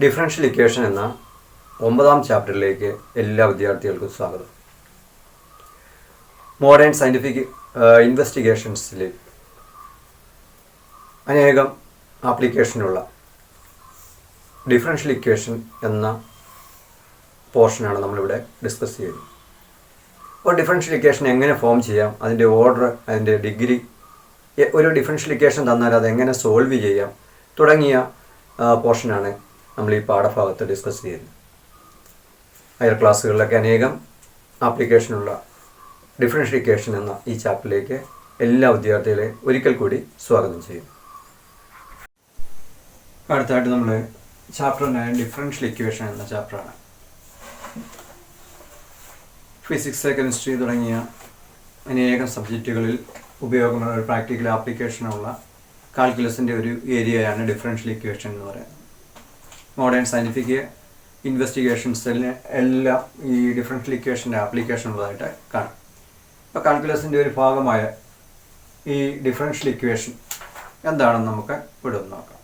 Differential equation എന്ന 9ാം ചാപ്റ്ററിലേക്ക് എല്ലാ വിദ്യാർത്ഥികൾക്കും സ്വാഗതം. മോഡേൺ സയൻറ്റിഫിക് ഇൻവെസ്റ്റിഗേഷൻസിൽ അനേകം ആപ്ലിക്കേഷനുള്ള ഡിഫറൻഷ്യൽ ഇക്വേഷൻ എന്ന പോർഷനാണ് നമ്മളിവിടെ ഡിസ്കസ് ചെയ്യുന്നത്. അപ്പോൾ ഡിഫറൻഷ്യൽ ഇക്വേഷൻ എങ്ങനെ ഫോം ചെയ്യാം, അതിൻ്റെ ഓർഡർ, അതിൻ്റെ ഡിഗ്രി, ഒരു ഡിഫറൻഷ്യൽ ഇക്വേഷൻ തന്നാൽ അതെങ്ങനെ സോൾവ് ചെയ്യാം തുടങ്ങിയ പോർഷനാണ് നമ്മൾ ഈ പാഠഭാഗത്ത് ഡിസ്കസ് ചെയ്യുന്നത്. ഹയർ ക്ലാസ്സുകളിലൊക്കെ അനേകം ആപ്ലിക്കേഷനുള്ള ഡിഫറൻഷ്യൽ ഇക്വേഷൻ എന്ന ഈ ചാപ്റ്ററിലേക്ക് എല്ലാ വിദ്യാർത്ഥികളെയും ഒരിക്കൽ കൂടി സ്വാഗതം ചെയ്യുന്നു. അടുത്തായിട്ട് നമ്മൾ ചാപ്റ്റർ 9 ഡിഫറൻഷ്യൽ ഇക്വേഷൻ എന്ന ചാപ്റ്ററാണ്. ഫിസിക്സ്, കെമിസ്ട്രി തുടങ്ങിയ അനേകം സബ്ജക്റ്റുകളിൽ ഉപയോഗമുള്ള ഒരു പ്രാക്ടിക്കൽ ആപ്ലിക്കേഷനുള്ള കാൽക്കുലസിൻ്റെ ഒരു ഏരിയയാണ് ഡിഫറൻഷ്യൽ ഇക്വേഷൻ എന്ന് പറയുന്നത്. മോഡേൺ സയൻറ്റിഫിക് ഇൻവെസ്റ്റിഗേഷൻസിന് എല്ലാം ഈ ഡിഫറൻഷ്യൽ ഇക്വേഷൻ്റെ ആപ്ലിക്കേഷൻ ഉള്ളതായിട്ട് കാണാം. അപ്പോൾ കാൽക്കുലസിൻ്റെ ഒരു ഭാഗമായ ഈ ഡിഫറൻഷ്യൽ ഇക്വേഷൻ എന്താണെന്ന് നമുക്ക് ഇവിടെ ഒന്ന് നോക്കാം.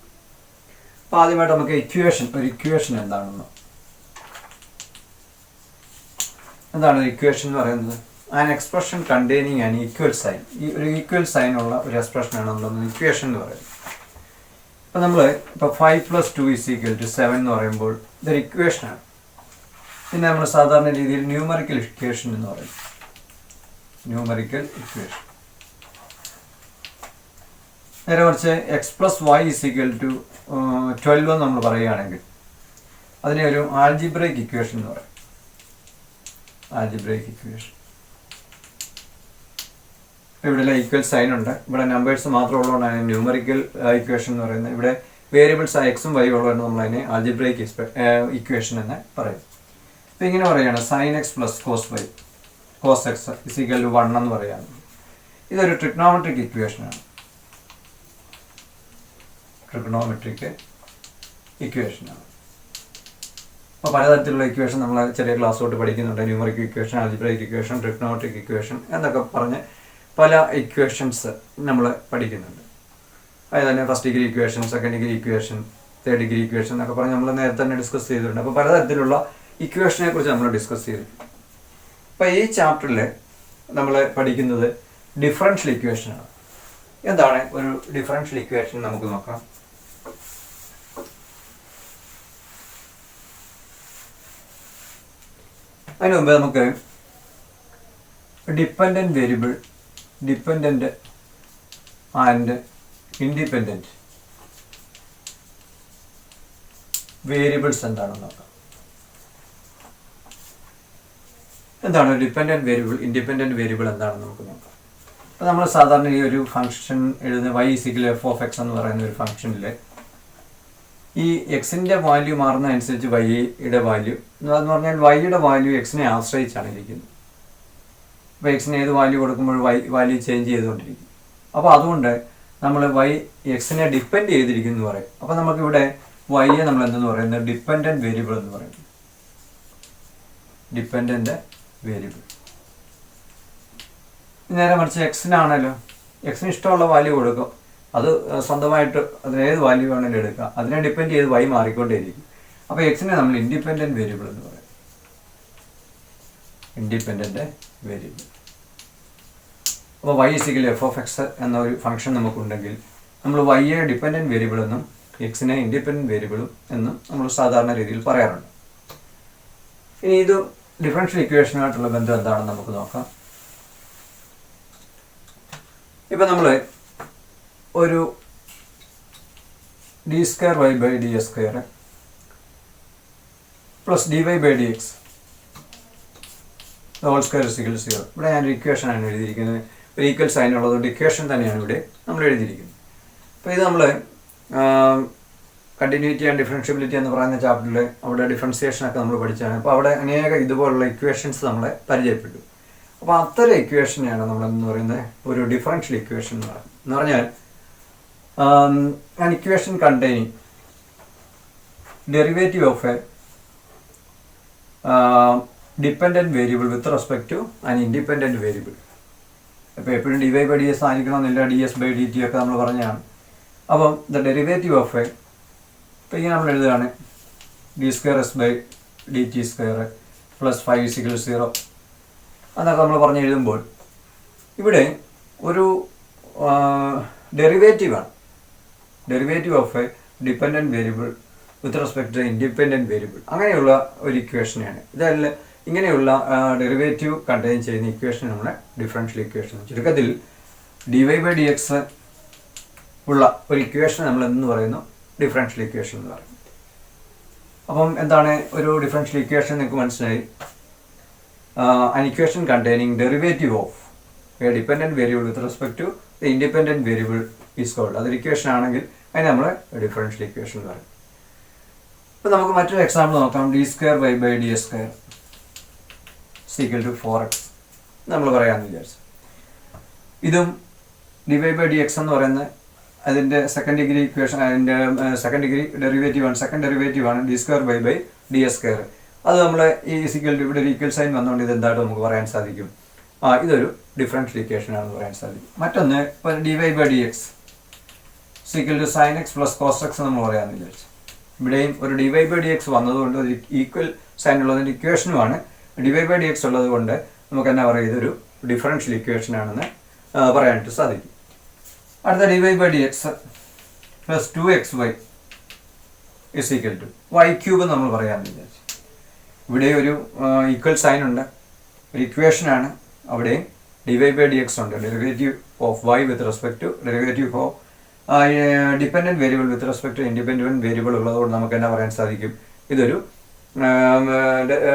അപ്പോൾ ആദ്യമായിട്ട് നമുക്ക് ഒരു ഇക്വേഷൻ എന്താണ് ഇക്വേഷൻ എന്ന് പറയുന്നത്? An expression containing an equal sign. ഈ ഒരു ഈക്വൽ സൈൻ ഉള്ള ഒരു എക്സ്പ്രഷനാണ് നമ്മളൊന്ന് ഇക്വേഷൻ എന്ന് പറയുന്നത്. അപ്പോൾ നമ്മൾ 5 + 2 = 7 എന്ന് പറയുമ്പോൾ ഇതൊരു ഇക്വേഷനാണ്. പിന്നെ നമ്മൾ സാധാരണ രീതിയിൽ ന്യൂമറിക്കൽ ഇക്വേഷൻ എന്ന് പറയും. Numerical equation. നേരെ മറിച്ച് x + y = 12 എന്ന് നമ്മൾ പറയുകയാണെങ്കിൽ അതിനെ ഒരു ആൽജിബ്രൈക് ഇക്വേഷൻ എന്ന് പറയും. ആൽജിബ്രൈക് ഇക്വേഷൻ. ഇവിടെ ഈക്വൽ സൈൻ ഉണ്ട്, ഇവിടെ നമ്പേഴ്സ് മാത്രം ഉള്ളതുകൊണ്ടാണ് ന്യൂമറിക്കൽ ഇക്വേഷൻ എന്ന് പറയുന്നത്. ഇവിടെ വേരിയബിൾസ് എക്സും വൈ ഉള്ളതുകൊണ്ട് നമ്മളതിനെ ആൽജിബ്രൈക് ഇക്വേഷൻ എന്ന് പറയും. അപ്പോൾ ഇങ്ങനെ പറയുകയാണ് sin x + cos y cos x = 1 എന്ന് പറയുകയാണ്. ഇതൊരു ട്രിഗ്നോമെട്രിക് ഇക്വേഷനാണ്. ട്രിഗ്നോമെട്രിക് ഇക്വേഷനാണ്. അപ്പോൾ പലതരത്തിലുള്ള ഇക്വേഷൻ നമ്മൾ ചെറിയ ക്ലാസ് തൊട്ട് പഠിക്കുന്നുണ്ട്. Numerical equation, algebraic equation, trigonometric equation എന്നൊക്കെ പറഞ്ഞ് പല ഇക്വേഷൻസ് നമ്മൾ പഠിക്കുന്നുണ്ട്. അതായത് തന്നെ first degree equation, second degree equation, third degree equation എന്നൊക്കെ പറഞ്ഞ് നമ്മൾ നേരത്തെ തന്നെ ഡിസ്കസ് ചെയ്തിട്ടുണ്ട്. അപ്പോൾ പലതരത്തിലുള്ള ഇക്വേഷനെ കുറിച്ച് നമ്മൾ ഡിസ്കസ് ചെയ്തിട്ടുണ്ട്. അപ്പോൾ ഈ ചാപ്റ്ററിൽ നമ്മൾ പഠിക്കുന്നത് ഡിഫറൻഷ്യൽ ഇക്വേഷനാണ്. എന്താണ് ഒരു ഡിഫറൻഷ്യൽ ഇക്വേഷൻ നമുക്ക് നോക്കാം. അതിന് മുമ്പ് നമുക്ക് dependent variable, dependent and independent variables എന്താണെന്ന് നോക്കാം. എന്താണ് ഡിപ്പെൻഡൻറ്റ് വേരിയബിൾ, ഇൻഡിപെൻഡൻറ്റ് വേരിയബിൾ എന്താണെന്ന് നമുക്ക് നോക്കാം. അപ്പോൾ നമ്മൾ സാധാരണ ഈ ഒരു ഫംഗ്ഷൻ എഴുതുന്ന y = f(x) എന്ന് പറയുന്ന ഒരു ഫംഗ്ഷനിൽ ഈ എക്സിൻ്റെ വാല്യൂ മാറുന്നതനുസരിച്ച് വൈയുടെ വാല്യൂ എന്ന് പറഞ്ഞാൽ വൈയുടെ വാല്യൂ എക്സിനെ ആശ്രയിച്ചാണ് ഇരിക്കുന്നത്. അപ്പോൾ എക്സിന് ഏത് വാല്യൂ കൊടുക്കുമ്പോൾ വാല്യൂ ചേഞ്ച് ചെയ്തുകൊണ്ടിരിക്കും. അപ്പോൾ അതുകൊണ്ട് നമ്മൾ എക്സിനെ ഡിപ്പെൻഡ് ചെയ്തിരിക്കുന്നു എന്ന് പറയും. അപ്പോൾ നമുക്കിവിടെ വൈയെ നമ്മൾ എന്തെന്ന് പറയുന്നത് ഡിപ്പെൻഡൻറ്റ് വേരിയബിൾ എന്ന് പറയും. Dependent variable. നേരെ മറിച്ച് എക്സിനാണല്ലോ, എക്സിന് ഇഷ്ടമുള്ള വാല്യൂ കൊടുക്കും, അത് സ്വന്തമായിട്ട് അതിനേത് വാല്യൂ വേണമെങ്കിലും എടുക്കാം, അതിനെ ഡിപ്പെൻഡ് ചെയ്ത് വൈ മാറിക്കൊണ്ടേയിരിക്കും. അപ്പോൾ എക്സിനെ നമ്മൾ ഇൻഡിപെൻഡൻറ്റ് വേരിയബിൾ എന്ന് പറയും. Independent variable. അപ്പോൾ y = f(x) എന്ന ഒരു ഫംഗ്ഷൻ നമുക്കുണ്ടെങ്കിൽ നമ്മൾ വൈയെ ഡിപ്പെൻഡൻറ്റ് വേരിയബിൾ എന്നും എക്സിനെ ഇൻഡിപെൻഡൻറ്റ് വേരിയബിളും എന്നും നമ്മൾ സാധാരണ രീതിയിൽ പറയാറുണ്ട്. ഇനി ഇത് ഡിഫറൻഷ്യൽ ഇക്വേഷനുമായിട്ടുള്ള ബന്ധം എന്താണെന്ന് നമുക്ക് നോക്കാം. ഇപ്പം നമ്മൾ ഒരു d²y/ds² + dy/dx ² 0. ഇവിടെ ഞാൻ ഇക്വേഷനാണ് എഴുതിയിരിക്കുന്നത്. ഒരു ഈക്വൽ സൈൻ ഉള്ളതുകൊണ്ട് ഇക്വേഷൻ തന്നെയാണ് ഇവിടെ നമ്മൾ എഴുതിയിരിക്കുന്നത്. അപ്പോൾ ഇത് നമ്മൾ കണ്ടിന്യൂറ്റി ആൻഡ് ഡിഫറൻഷ്യബിലിറ്റി എന്ന് പറയുന്ന ചാപ്റ്ററിൽ അവിടെ ഡിഫറൻസിയേഷനൊക്കെ നമ്മൾ പഠിച്ചാണ്. അപ്പോൾ അവിടെ അനേകം ഇതുപോലുള്ള ഇക്വേഷൻസ് നമ്മളെ പരിചയപ്പെട്ടു. അപ്പോൾ അത്തരം ഇക്വേഷനെയാണ് നമ്മളെന്ന് പറയുന്നത് ഒരു ഡിഫറൻഷ്യൽ ഇക്വേഷൻ എന്ന് പറഞ്ഞാൽ an equation containing derivative of a dependent variable with respect to an independent variable. അപ്പോൾ എപ്പോഴും dy/ds ആയിരിക്കണമെന്നില്ല, ds/dt ഒക്കെ നമ്മൾ പറഞ്ഞാണ്. അപ്പം ദ ഡെറിവേറ്റീവ് ഓഫ് എ, ഇപ്പോൾ ഇങ്ങനെ നമ്മൾ എഴുതുകയാണ് d square s by d t square plus 5 = 0 എന്നൊക്കെ നമ്മൾ പറഞ്ഞ് എഴുതുമ്പോൾ ഇവിടെ ഒരു ഡെറിവേറ്റീവാണ്. Derivative of a dependent variable with respect to independent variable, അങ്ങനെയുള്ള ഒരു ഇക്വേഷനെയാണ്. ഇതല്ല, ഇങ്ങനെയുള്ള ഡെറിവേറ്റീവ് കണ്ടെയ്ൻ ചെയ്യുന്ന ഇക്വേഷൻ നമ്മുടെ ഡിഫറൻഷ്യൽ ഇക്വേഷൻ. ചുരുക്കത്തിൽ dy/dx ഉള്ള ഒരു ഇക്വേഷൻ നമ്മൾ എന്ന് പറയുന്നു ഡിഫറൻഷ്യൽ ഇക്വേഷൻ എന്ന് പറയുന്നത്. അപ്പം എന്താണ് ഒരു ഡിഫറൻഷ്യൽ ഇക്വേഷൻ? നിങ്ങൾക്ക് മനസ്സിലായി. an equation containing derivative of a dependent variable with respect to the independent variable is called. അതൊരു ഇക്വേഷൻ ആണെങ്കിൽ അതിന് നമ്മൾ ഡിഫറൻഷ്യൽ ഇക്വേഷൻ എന്ന് പറയും. ഇപ്പോൾ നമുക്ക് മറ്റൊരു എക്സാമ്പിൾ നോക്കാം. d²y/ds² = 4x നമ്മൾ പറയാമെന്ന് വിചാരിച്ചു. ഇതും dy/dx എന്ന് പറയുന്ന അതിൻ്റെ സെക്കൻഡ് ഡിഗ്രി ഇക്വേഷൻ, അതിൻ്റെ സെക്കൻഡ് ഡിഗ്രി ഡെറിവേറ്റീവാണ്. സെക്കൻഡ് ഡെറിവേറ്റീവാണ് d²y/ds². അത് നമ്മൾ ഈ = ഇവിടെ ഒരു ഈക്വൽ സൈൻ വന്നുകൊണ്ട് ഇത് എന്തായിട്ട് നമുക്ക് പറയാൻ സാധിക്കും? ഇതൊരു ഡിഫറൻഷ്യൽ ഇക്വേഷൻ ആണെന്ന് പറയാൻ സാധിക്കും. മറ്റൊന്ന് ഇപ്പോൾ dy/dx = sin x + cos x നമ്മൾ പറയാമെന്ന് വിചാരിച്ചു. ഇവിടെയും ഒരു dy/dx വന്നതുകൊണ്ട് ഒരു ഈക്വൽ സൈൻ ഉള്ളതിൻ്റെ ഇക്വേഷനുമാണ്. dy/dx ഉള്ളത് കൊണ്ട് നമുക്ക് എന്നാ പറയുക, ഇതൊരു ഡിഫറൻഷ്യൽ ഇക്വേഷൻ ആണെന്ന് പറയാനായിട്ട് സാധിക്കും. അടുത്ത dy/dx + 2xy = y³ നമ്മൾ പറയാമെന്ന് വിചാരിച്ചു. ഇവിടെ ഒരു ഈക്വൽ സൈൻ ഉണ്ട്, ഒരു ഇക്വേഷനാണ്. അവിടെ dy/dx ഉണ്ട്, derivative of y with respect to derivative of dependent variable with respect to independent variable ഉള്ളതുകൊണ്ട് നമുക്ക് എന്നാ പറയാൻ സാധിക്കും? ഇതൊരു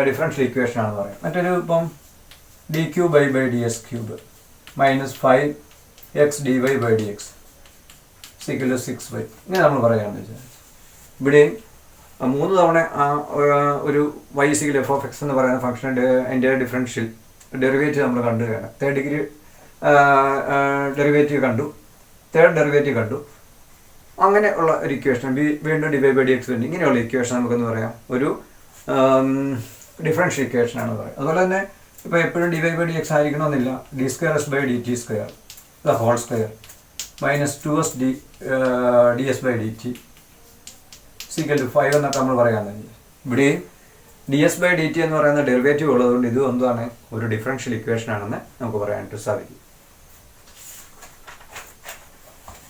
ഡിഫറൻഷ്യൽ ഇക്വേഷൻ ആണെന്ന് പറയാം. മറ്റൊരു ഇപ്പം dq/ds³ -5x dy/dx = 6y ഇങ്ങനെ നമ്മൾ പറയാമെന്ന് വെച്ചാൽ ഇവിടെ 3 തവണ ഒരു y = f(x) എന്ന് പറയുന്ന ഫംഗ്ഷൻ അതിൻ്റെ ഡിഫറൻഷ്യൽ ഡെറിവേറ്റീവ് നമ്മൾ കണ്ടു കഴിഞ്ഞാൽ തേർഡ് ഡിഗ്രി ഡെറിവേറ്റീവ് കണ്ടു, തേർഡ് ഡെറിവേറ്റീവ് കണ്ടു. അങ്ങനെ ഉള്ള ഒരു ഇക്വേഷൻ വീണ്ടും dy/dx വേണ്ടി ഇങ്ങനെയുള്ള ഇക്വേഷൻ നമുക്കെന്ന് പറയാം ഒരു ഡിഫറൻഷ്യൽ ഇക്വേഷൻ ആണെന്ന് പറയാം. അതുപോലെ തന്നെ ഇപ്പോൾ എപ്പോഴും dy/dx ആയിരിക്കണമെന്നില്ല. d²s/dt² -2s ds/dt = 5 എന്നൊക്കെ നമ്മൾ പറയാമെന്ന്. ഇവിടെ ds/dt എന്ന് പറയുന്ന ഡെറിവേറ്റീവ് ഉള്ളതുകൊണ്ട് ഇത് എന്താണ് ഒരു ഡിഫറൻഷ്യൽ ഇക്വേഷൻ ആണെന്ന് നമുക്ക് പറയാനായിട്ട് സാധിക്കും.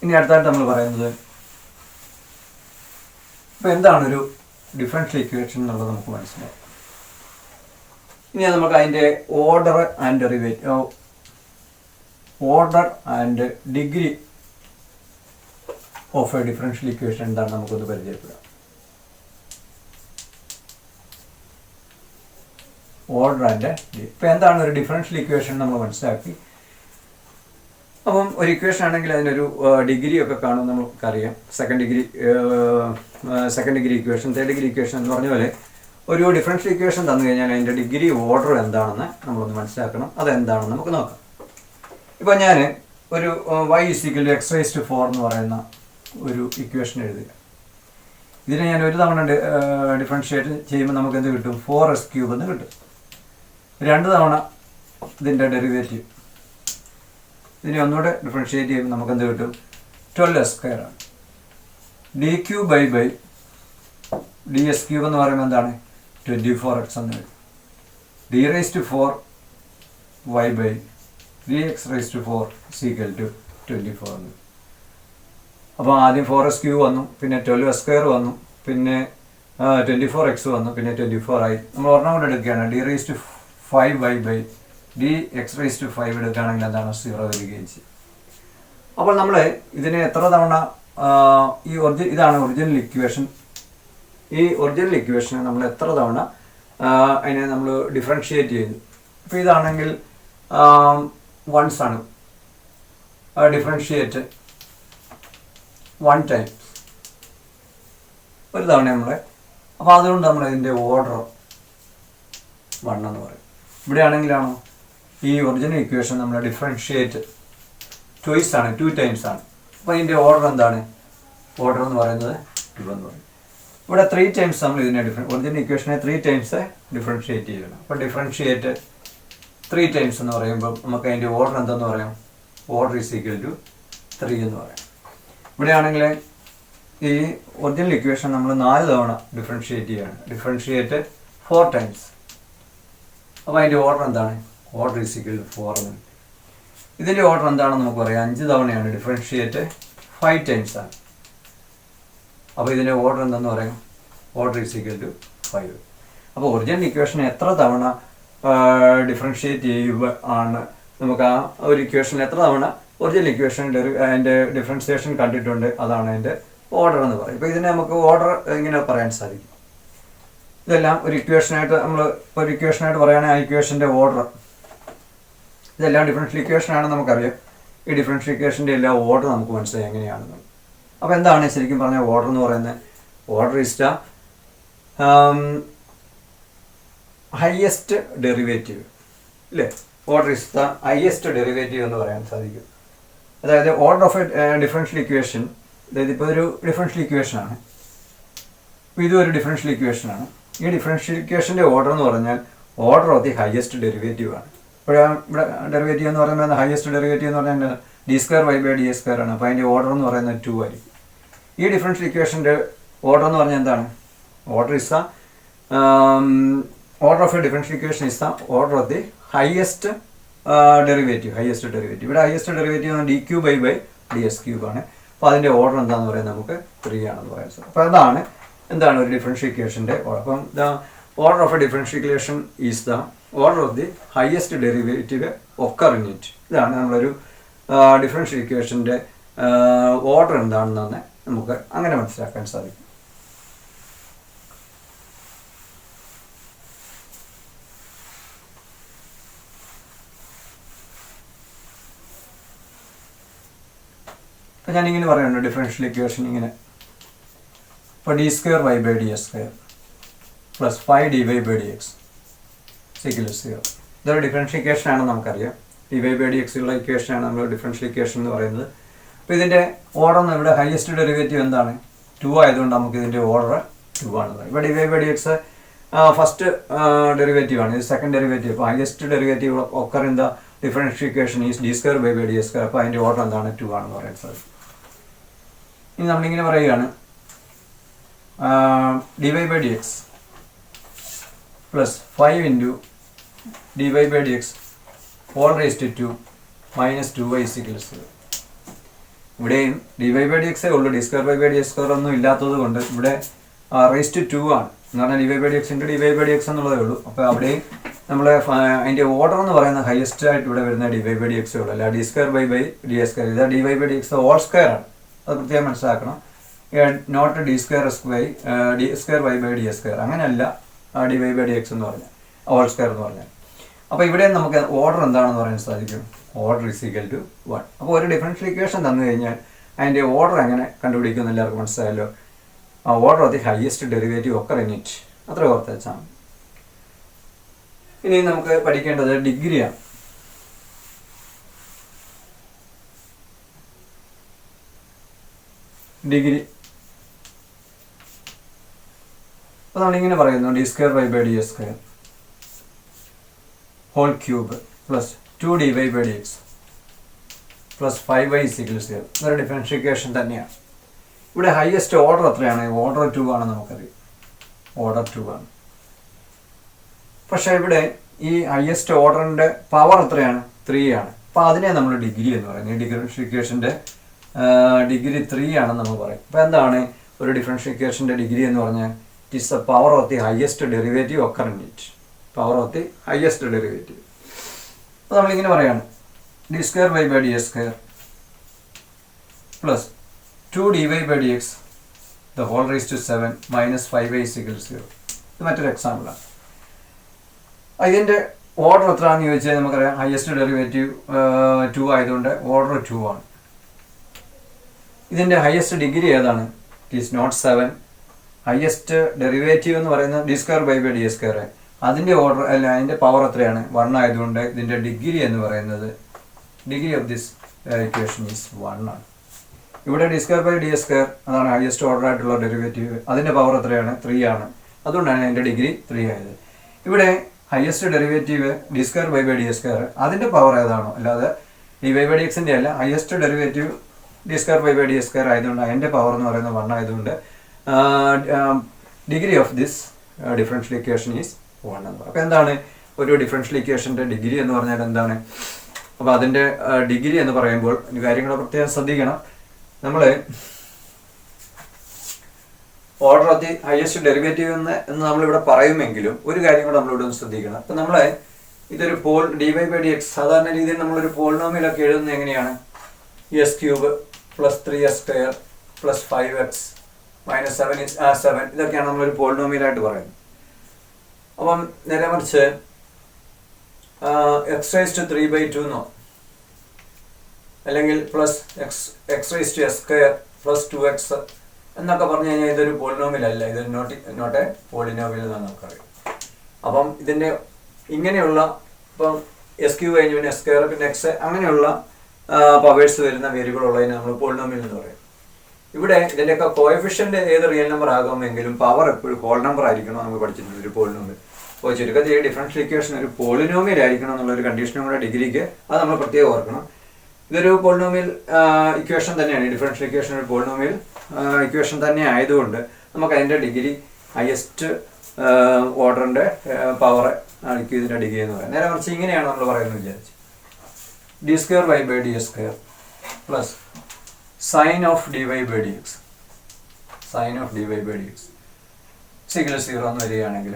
ഇനി അടുത്തായിട്ട് നമ്മൾ പറയുന്നത് ഇപ്പോൾ എന്താണ് ഒരു ഡിഫറൻഷ്യൽ ഇക്വേഷൻ എന്നുള്ളത് നമുക്ക് മനസ്സിലാവും. ഇനി നമുക്ക് അതിൻ്റെ order and degree of a differential equation എന്താണ് നമുക്കൊന്ന് പരിചയപ്പെടാം. ഓർഡർ ആൻഡ് ഇപ്പോൾ എന്താണ് ഒരു ഡിഫറൻഷ്യൽ ഇക്വേഷൻ നമ്മൾ മനസ്സിലാക്കി. അപ്പം ഒരു ഇക്വേഷൻ ആണെങ്കിൽ അതിനൊരു ഡിഗ്രി ഒക്കെ കാണും, നമുക്കറിയാം. Second degree equation, third degree equation എന്ന് പറഞ്ഞ പോലെ ഒരു ഡിഫറൻഷ്യൽ ഇക്വേഷൻ തന്നു കഴിഞ്ഞാൽ അതിൻ്റെ ഡിഗ്രി ഓർഡർ എന്താണെന്ന് നമ്മളൊന്ന് മനസ്സിലാക്കണം. അതെന്താണെന്ന് നമുക്ക് നോക്കാം. ഇപ്പോൾ ഞാൻ ഒരു y = x⁴ എന്ന് പറയുന്ന ഒരു ഇക്വേഷൻ എഴുതുക. ഇതിനെ ഞാൻ ഒരു തവണ ഡിഫറൻഷ്യേറ്റ് ചെയ്യുമ്പോൾ നമുക്ക് എന്ത് കിട്ടും? 4s³ എന്ന് കിട്ടും. 2 തവണ ഇതിൻ്റെ ഡെറിവേറ്റീവ്, ഇതിനെ ഒന്നുകൂടെ ഡിഫറൻഷ്യേറ്റ് ചെയ്യുമ്പോൾ നമുക്ക് എന്ത് കിട്ടും? 12s² ആണ്. dq/ds³ എന്ന് പറയുമ്പോൾ എന്താണ്? 24x എന്ന് വരും. d⁴y/dx⁴ = 24 എന്ന്. അപ്പോൾ ആദ്യം 4s³ വന്നു, പിന്നെ 12s² വന്നു, പിന്നെ 24x വന്നു, പിന്നെ 24 ആയി. നമ്മൾ ഒരെണ്ണം കൊണ്ട് എടുക്കുകയാണ്, d⁵y/dx⁵ എടുക്കുകയാണെങ്കിൽ എന്താണ്? 0 വരികയും ചെയ്യും. അപ്പോൾ നമ്മൾ ഇതിനെ എത്ര തവണ ഇതാണ് ഒറിജിനൽ ഇക്വേഷൻ. ഈ ഒറിജിനൽ ഇക്വേഷനെ നമ്മൾ എത്ര തവണ അതിനെ നമ്മൾ ഡിഫറൻഷ്യേറ്റ് ചെയ്തു. ഇപ്പോൾ ഇതാണെങ്കിൽ വൺസ് ആണ് ഡിഫറൻഷ്യേറ്റ് 1 ടൈംസ്, ഒരു തവണ നമ്മൾ. അപ്പോൾ അതുകൊണ്ട് നമ്മൾ ഇതിൻ്റെ ഓർഡർ 1 എന്ന് പറയും. ഇവിടെ ആണെങ്കിലാണോ ഈ ഒറിജിനൽ ഇക്വേഷൻ നമ്മൾ ഡിഫറൻഷ്യേറ്റ് ട്വൈസ് ആണ്, 2 ടൈംസ് ആണ്. അപ്പോൾ ഇതിൻ്റെ ഓർഡർ എന്താണ്? ഓർഡർ എന്ന് പറയുന്നത് 2 എന്ന് പറയും. ഇവിടെ 3 ടൈംസ് നമ്മൾ ഇതിനെ ഒറിജിനൽ ഇക്വേഷനെ 3 ടൈംസ് ഡിഫറൻഷ്യേറ്റ് ചെയ്യണം. അപ്പോൾ ഡിഫറൻഷ്യേറ്റ് 3 ടൈംസ് എന്ന് പറയുമ്പോൾ നമുക്ക് അതിൻ്റെ ഓർഡർ എന്തെന്ന് പറയാം? ഓർഡർ = 3 എന്ന് പറയാം. ഇവിടെ ആണെങ്കിൽ ഈ ഒറിജിനൽ ഇക്വേഷൻ നമ്മൾ 4 തവണ ഡിഫറൻഷിയേറ്റ് ചെയ്യാണ്. Differentiate 4 times. അപ്പോൾ അതിൻ്റെ ഓർഡർ എന്താണ്? ഓർഡർ ഈസ് ഈക്വൽ ടു 4 എന്ന്. ഇതിൻ്റെ ഓർഡർ എന്താണെന്ന് നമുക്ക് പറയാം. 5 തവണയാണ്. ഡിഫറൻഷിയേറ്റ് 5 ടൈംസ് ആണ്. അപ്പോൾ ഇതിൻ്റെ ഓർഡർ എന്താണെന്ന് പറയാം? Order is equal to 5. അപ്പോൾ ഒറിജിനൽ ഇക്വേഷൻ എത്ര തവണ ഡിഫറൻഷിയേറ്റ് ചെയ്യുക ആണ് നമുക്ക് ആ ഒരു ഇക്വേഷനിൽ എത്ര തവണ ഒറിജിനൽ ഇക്വേഷൻ അതിൻ്റെ ഡിഫറൻസിയേഷൻ കണ്ടിട്ടുണ്ട്, അതാണ് അതിൻ്റെ ഓർഡർ എന്ന് പറയും. ഇപ്പോൾ ഇതിനെ നമുക്ക് ഓർഡർ ഇങ്ങനെ പറയാൻ സാധിക്കും. ഇതെല്ലാം ഒരു ഇക്വേഷനായിട്ട് നമ്മൾ ഒരു ഇക്വേഷനായിട്ട് പറയുകയാണെങ്കിൽ ആ ഇക്വേഷൻ്റെ ഓർഡർ ഇതെല്ലാം ഡിഫറൻഷ്യൽ ഇക്വേഷനാണ് നമുക്കറിയാം. ഈ ഡിഫറൻഷ്യൽ ഇക്വേഷൻ്റെ എല്ലാ ഓർഡർ നമുക്ക് മനസ്സിലായി എങ്ങനെയാണെന്ന്. അപ്പോൾ എന്താണ് ശരിക്കും പറഞ്ഞാൽ ഓർഡർ എന്ന് പറയുന്നത്? Order is the highest derivative ഇല്ലേ? Order is the highest derivative എന്ന് പറയാൻ സാധിക്കും. അതായത് order of a differential equation, അതായത് ഇപ്പോൾ ഒരു ഡിഫറൻഷ്യൽ ഇക്വേഷനാണ്, ഇപ്പോൾ ഇതും ഒരു ഡിഫറൻഷ്യൽ ഇക്വേഷനാണ്. ഈ ഡിഫറൻഷ്യൽ ഇക്വേഷൻ്റെ ഓർഡർ എന്ന് പറഞ്ഞാൽ order of the highest derivative ആണ്. ഇപ്പോഴും ഇവിടെ ഡെറിവേറ്റീവ് എന്ന് പറയുമ്പോൾ ഹയസ്റ്റ് ഡെറിവേറ്റീവ് എന്ന് പറഞ്ഞാൽ d2y/dx² ആണ്. അപ്പോൾ അതിൻ്റെ ഓർഡർ എന്ന് പറയുന്നത് 2 ആയിരിക്കും. ഈ ഡിഫറൻഷ്യൽ ഇക്വേഷൻ്റെ ഓർഡർ എന്ന് പറഞ്ഞാൽ എന്താണ്? Order is the order of a differential equation is the order of the highest derivative. ഇവിടെ ഹയസ്റ്റ് ഡെറിവേറ്റീവ് d3/dx³ ആണ്. അപ്പോൾ അതിൻ്റെ ഓർഡർ എന്താണെന്ന് പറയുന്നത് നമുക്ക് 3 ആണെന്ന് പറയാൻ സാധിക്കും. അപ്പോൾ അതാണ് എന്താണ് ഒരു ഡിഫറൻഷ്യൽ ഇക്വേഷൻ്റെ ഓർഡർ. അപ്പം the order of a differential equation is the order of the highest derivative occur in it. ഇതാണ് നമ്മളൊരു ഡിഫറൻഷ്യൽ ഇക്വേഷൻ്റെ ഓർഡർ എന്താണെന്ന് നമുക്ക് അങ്ങനെ മനസ്സിലാക്കാൻ സാധിക്കും. അപ്പോൾ ഞാനിങ്ങനെ പറയുന്നുണ്ട് ഡിഫറൻഷ്യൽ ഇക്വേഷൻ ഇങ്ങനെ. ഇപ്പോൾ d2y/ds² പ്ലസ് 5dy/dx = 0. ഇതൊരു ഡിഫറൻഷ്യൽ ഇക്വേഷൻ ആണെന്ന് നമുക്കറിയാം. dy/dx ഉള്ള ഇക്വേഷനാണ് നമ്മൾ ഡിഫറൻഷ്യൽ ഇക്വേഷൻ എന്ന് പറയുന്നത്. അപ്പോൾ ഇതിൻ്റെ ഓർഡർ ഇവിടെ ഹയസ്റ്റ് ഡെറിവേറ്റീവ് എന്താണ്? 2 ആയതുകൊണ്ട് നമുക്ക് ഇതിൻ്റെ ഓർഡർ 2 ആണ് പറയുന്നത്. ഇപ്പോൾ dy/dx ഫസ്റ്റ് ഡെറിവേറ്റീവ് ആണ്, ഇത് സെക്കൻഡ് ഡെറിവേറ്റീവ്. അപ്പോൾ highest derivative occur in the differential equation is d2y/ds². അപ്പോൾ അതിൻ്റെ ഓർഡർ എന്താണ്? 2 ആണെന്ന് പറയാൻ സാധിക്കും. ഇനി നമ്മളിങ്ങനെ പറയുകയാണ് dy/dx plus 5 into dy/dx all raised to 2 minus 2y = 0. ഇവിടെയും dy/dx ഉള്ളൂ, d2y/dx² ഒന്നും ഇല്ലാത്തത് കൊണ്ട് ഇവിടെ റേസ് ടു 2 ആണ് എന്ന് പറഞ്ഞാൽ dy/dx dy/dx എന്നുള്ളതേ ഉള്ളൂ. അപ്പോൾ അവിടെയും നമ്മൾ അതിൻ്റെ ഓർഡർ എന്ന് പറയുന്നത് ഹയസ്റ്റ് ആയിട്ട് ഇവിടെ വരുന്ന dy/dx ഉള്ളൂ, അല്ല d2y/ds². ഇത് dy/dx (2) ആണ്, അത് പ്രത്യേകം മനസ്സിലാക്കണം. നോട്ട് d2y/ds², അങ്ങനെയല്ല dy/dx എന്ന് പറഞ്ഞാൽ (2) എന്ന് പറഞ്ഞാൽ. അപ്പോൾ ഇവിടെ നമുക്ക് ഓർഡർ എന്താണെന്ന് പറയാൻ സാധിക്കും? Order is equal to 1. അപ്പോൾ ഒരു ഡിഫറൻഷ്യൽ ഇക്വേഷൻ തന്നു കഴിഞ്ഞാൽ അതിൻ്റെ ഓർഡർ എങ്ങനെ കണ്ടുപിടിക്കുമെന്ന് എല്ലാവർക്കും മനസ്സിലായല്ലോ. Order of the highest derivative occur in it, അത്ര ഓർത്ത് വെച്ചാൽ. ഇനി നമുക്ക് പഠിക്കേണ്ടത് ഡിഗ്രിയാണ്. ഡിഗ്രി അപ്പോൾ നമ്മളിങ്ങനെ പറയുന്നു d2y/ds² whole cube plus 2dy/dx plus 5y = 0. ഇതൊരു ഡിഫറൻഷിയേഷൻ തന്നെയാണ്. ഇവിടെ ഹയസ്റ്റ് ഓർഡർ എത്രയാണ്? ഓർഡർ 2 ആണ്, നമുക്കറിയാം. ഓർഡർ 2 ആണ്. പക്ഷേ ഇവിടെ ഈ ഹയസ്റ്റ് ഓർഡറിൻ്റെ പവർ എത്രയാണ്? 3 ആണ്. അപ്പോൾ അതിനെ നമ്മൾ ഡിഗ്രി എന്ന് പറയുന്നത്. ഈ ഡിഫറൻഷിയേഷൻ്റെ ഡിഗ്രി 3 ആണെന്ന് നമ്മൾ പറയും. അപ്പോൾ എന്താണ് ഒരു ഡിഫറൻഷിയേഷൻ്റെ ഡിഗ്രി എന്ന് പറഞ്ഞാൽ? It is the power of the highest derivative occur in it. Power of the highest derivative. അപ്പോൾ നമ്മളിങ്ങനെ പറയാണ് d2y/ds² plus 2dy/dx the whole raised to 7 minus 5y = 0. ഇത് മറ്റൊരു എക്സാമ്പിളാണ്. ഇതിൻ്റെ ഓർഡർ എത്രയാണെന്ന് ചോദിച്ചാൽ നമുക്കറിയാം ഹയസ്റ്റ് ഡെറിവേറ്റീവ് 2 ആയതുകൊണ്ട് ഓർഡർ 2 ആണ്. ഇതിൻ്റെ ഹയസ്റ്റ് ഡിഗ്രി ഏതാണ്? It is not 7. Highest derivative എന്ന് പറയുന്നത് d2y/ds². അതിൻ്റെ ഓർഡർ അല്ല, അതിൻ്റെ പവർ എത്രയാണ്? 1 ആയതുകൊണ്ട് ഇതിൻ്റെ ഡിഗ്രി എന്ന് പറയുന്നത് degree of this equation is 1 ആണ്. ഇവിടെ d2/ds² അതാണ് ഹയസ്റ്റ് ഓർഡർ ആയിട്ടുള്ള ഡെറിവേറ്റീവ്. അതിൻ്റെ പവർ എത്രയാണ്? 3 ആണ്. അതുകൊണ്ടാണ് അതിൻ്റെ ഡിഗ്രി 3 ആയത്. ഇവിടെ ഹയസ്റ്റ് ഡെറിവേറ്റീവ് d2y/ds², അതിൻ്റെ പവർ ഏതാണോ, അല്ലാതെ dy/dxൻ്റെ അല്ല, highest derivative d square by d square ആയതുകൊണ്ട് അതിൻ്റെ പവർ എന്ന് പറയുന്നത് 1 ആയതുകൊണ്ട് degree of this differential equation is 1 എന്ന് പറയും. അപ്പോൾ എന്താണ് ഒരു ഡിഫറൻഷ്യൽ ഇക്വേഷൻ്റെ ഡിഗ്രി എന്ന് പറഞ്ഞാൽ എന്താണ്? അപ്പോൾ അതിൻ്റെ ഡിഗ്രി എന്ന് പറയുമ്പോൾ കാര്യങ്ങൾ പ്രത്യേകം ശ്രദ്ധിക്കണം. നമ്മൾ order of the highest derivative എന്ന് നമ്മളിവിടെ പറയുമെങ്കിലും ഒരു കാര്യം കൂടെ നമ്മളിവിടെ ഒന്ന് ശ്രദ്ധിക്കണം. അപ്പം നമ്മൾ ഇതൊരു പോൾ dy/dx സാധാരണ രീതിയിൽ നമ്മളൊരു പോളിനോമിയലൊക്കെ എഴുതുന്നത് എങ്ങനെയാണ്? s³ + 3s² + 5x - 7 ഇതൊക്കെയാണ് നമ്മളൊരു പോളിനോമിയലായിട്ട് പറയുന്നത്. അപ്പം നേരെ മറിച്ച് x⁵3/2 എന്നോ അല്ലെങ്കിൽ x⁵s² + 2x എന്നൊക്കെ പറഞ്ഞു കഴിഞ്ഞാൽ ഇതൊരു പോളിനോമിയൽ അല്ല, ഇത് നോട്ട് എ പോളിനോമിയൽ എന്നാണ് നമുക്കറിയാം. അപ്പം ഇതിൻ്റെ ഇങ്ങനെയുള്ള ഇപ്പം s³ കഴിഞ്ഞ് പിന്നെ s² പിന്നെ x അങ്ങനെയുള്ള പവേഴ്സ് വരുന്ന വേരിയബിൾ ഉള്ളതിന് നമ്മൾ പോളിനോമിയൽ എന്ന് പറയും. ഇവിടെ ഇതിൻ്റെയൊക്കെ കോഎഫിഷ്യൻ്റ് ഏത് റിയൽ നമ്പർ ആകുമെങ്കിലും പവർ എപ്പോഴും ഹോൾ നമ്പർ ആയിരിക്കണം നമ്മൾ പഠിച്ചിട്ടുണ്ട് ഒരു പോളിനോമിയൽ. അപ്പോൾ ചുരുക്കത്തിൽ ഈ ഡിഫറൻഷ്യൽ ഇക്വേഷൻ ഒരു പോളിനോമിയൽ ആയിരിക്കണം എന്നുള്ളൊരു കണ്ടീഷനും കൂടെ ഡിഗ്രിക്ക് അത് നമ്മൾ പ്രത്യേകം ഓർക്കണം. ഇതൊരു പോളിനോമിയൽ ഇക്വേഷൻ തന്നെയാണ്. ഡിഫറൻഷ്യൽ ഇക്വേഷൻ ഒരു പോളിനോമിയൽ ഇക്വേഷൻ തന്നെ ആയതുകൊണ്ട് നമുക്ക് അതിൻ്റെ ഡിഗ്രി ഹയസ്റ്റ് ഓർഡറിൻ്റെ പവർ ആയിരിക്കും ഇതിൻ്റെ ഡിഗ്രി എന്ന് പറയാം. നേരെ മറിച്ച് ഇങ്ങനെയാണ് നമ്മൾ പറയുന്നത് വിചാരിച്ച് d² dy plus sine of dy/dx = 0 എന്ന് വരികയാണെങ്കിൽ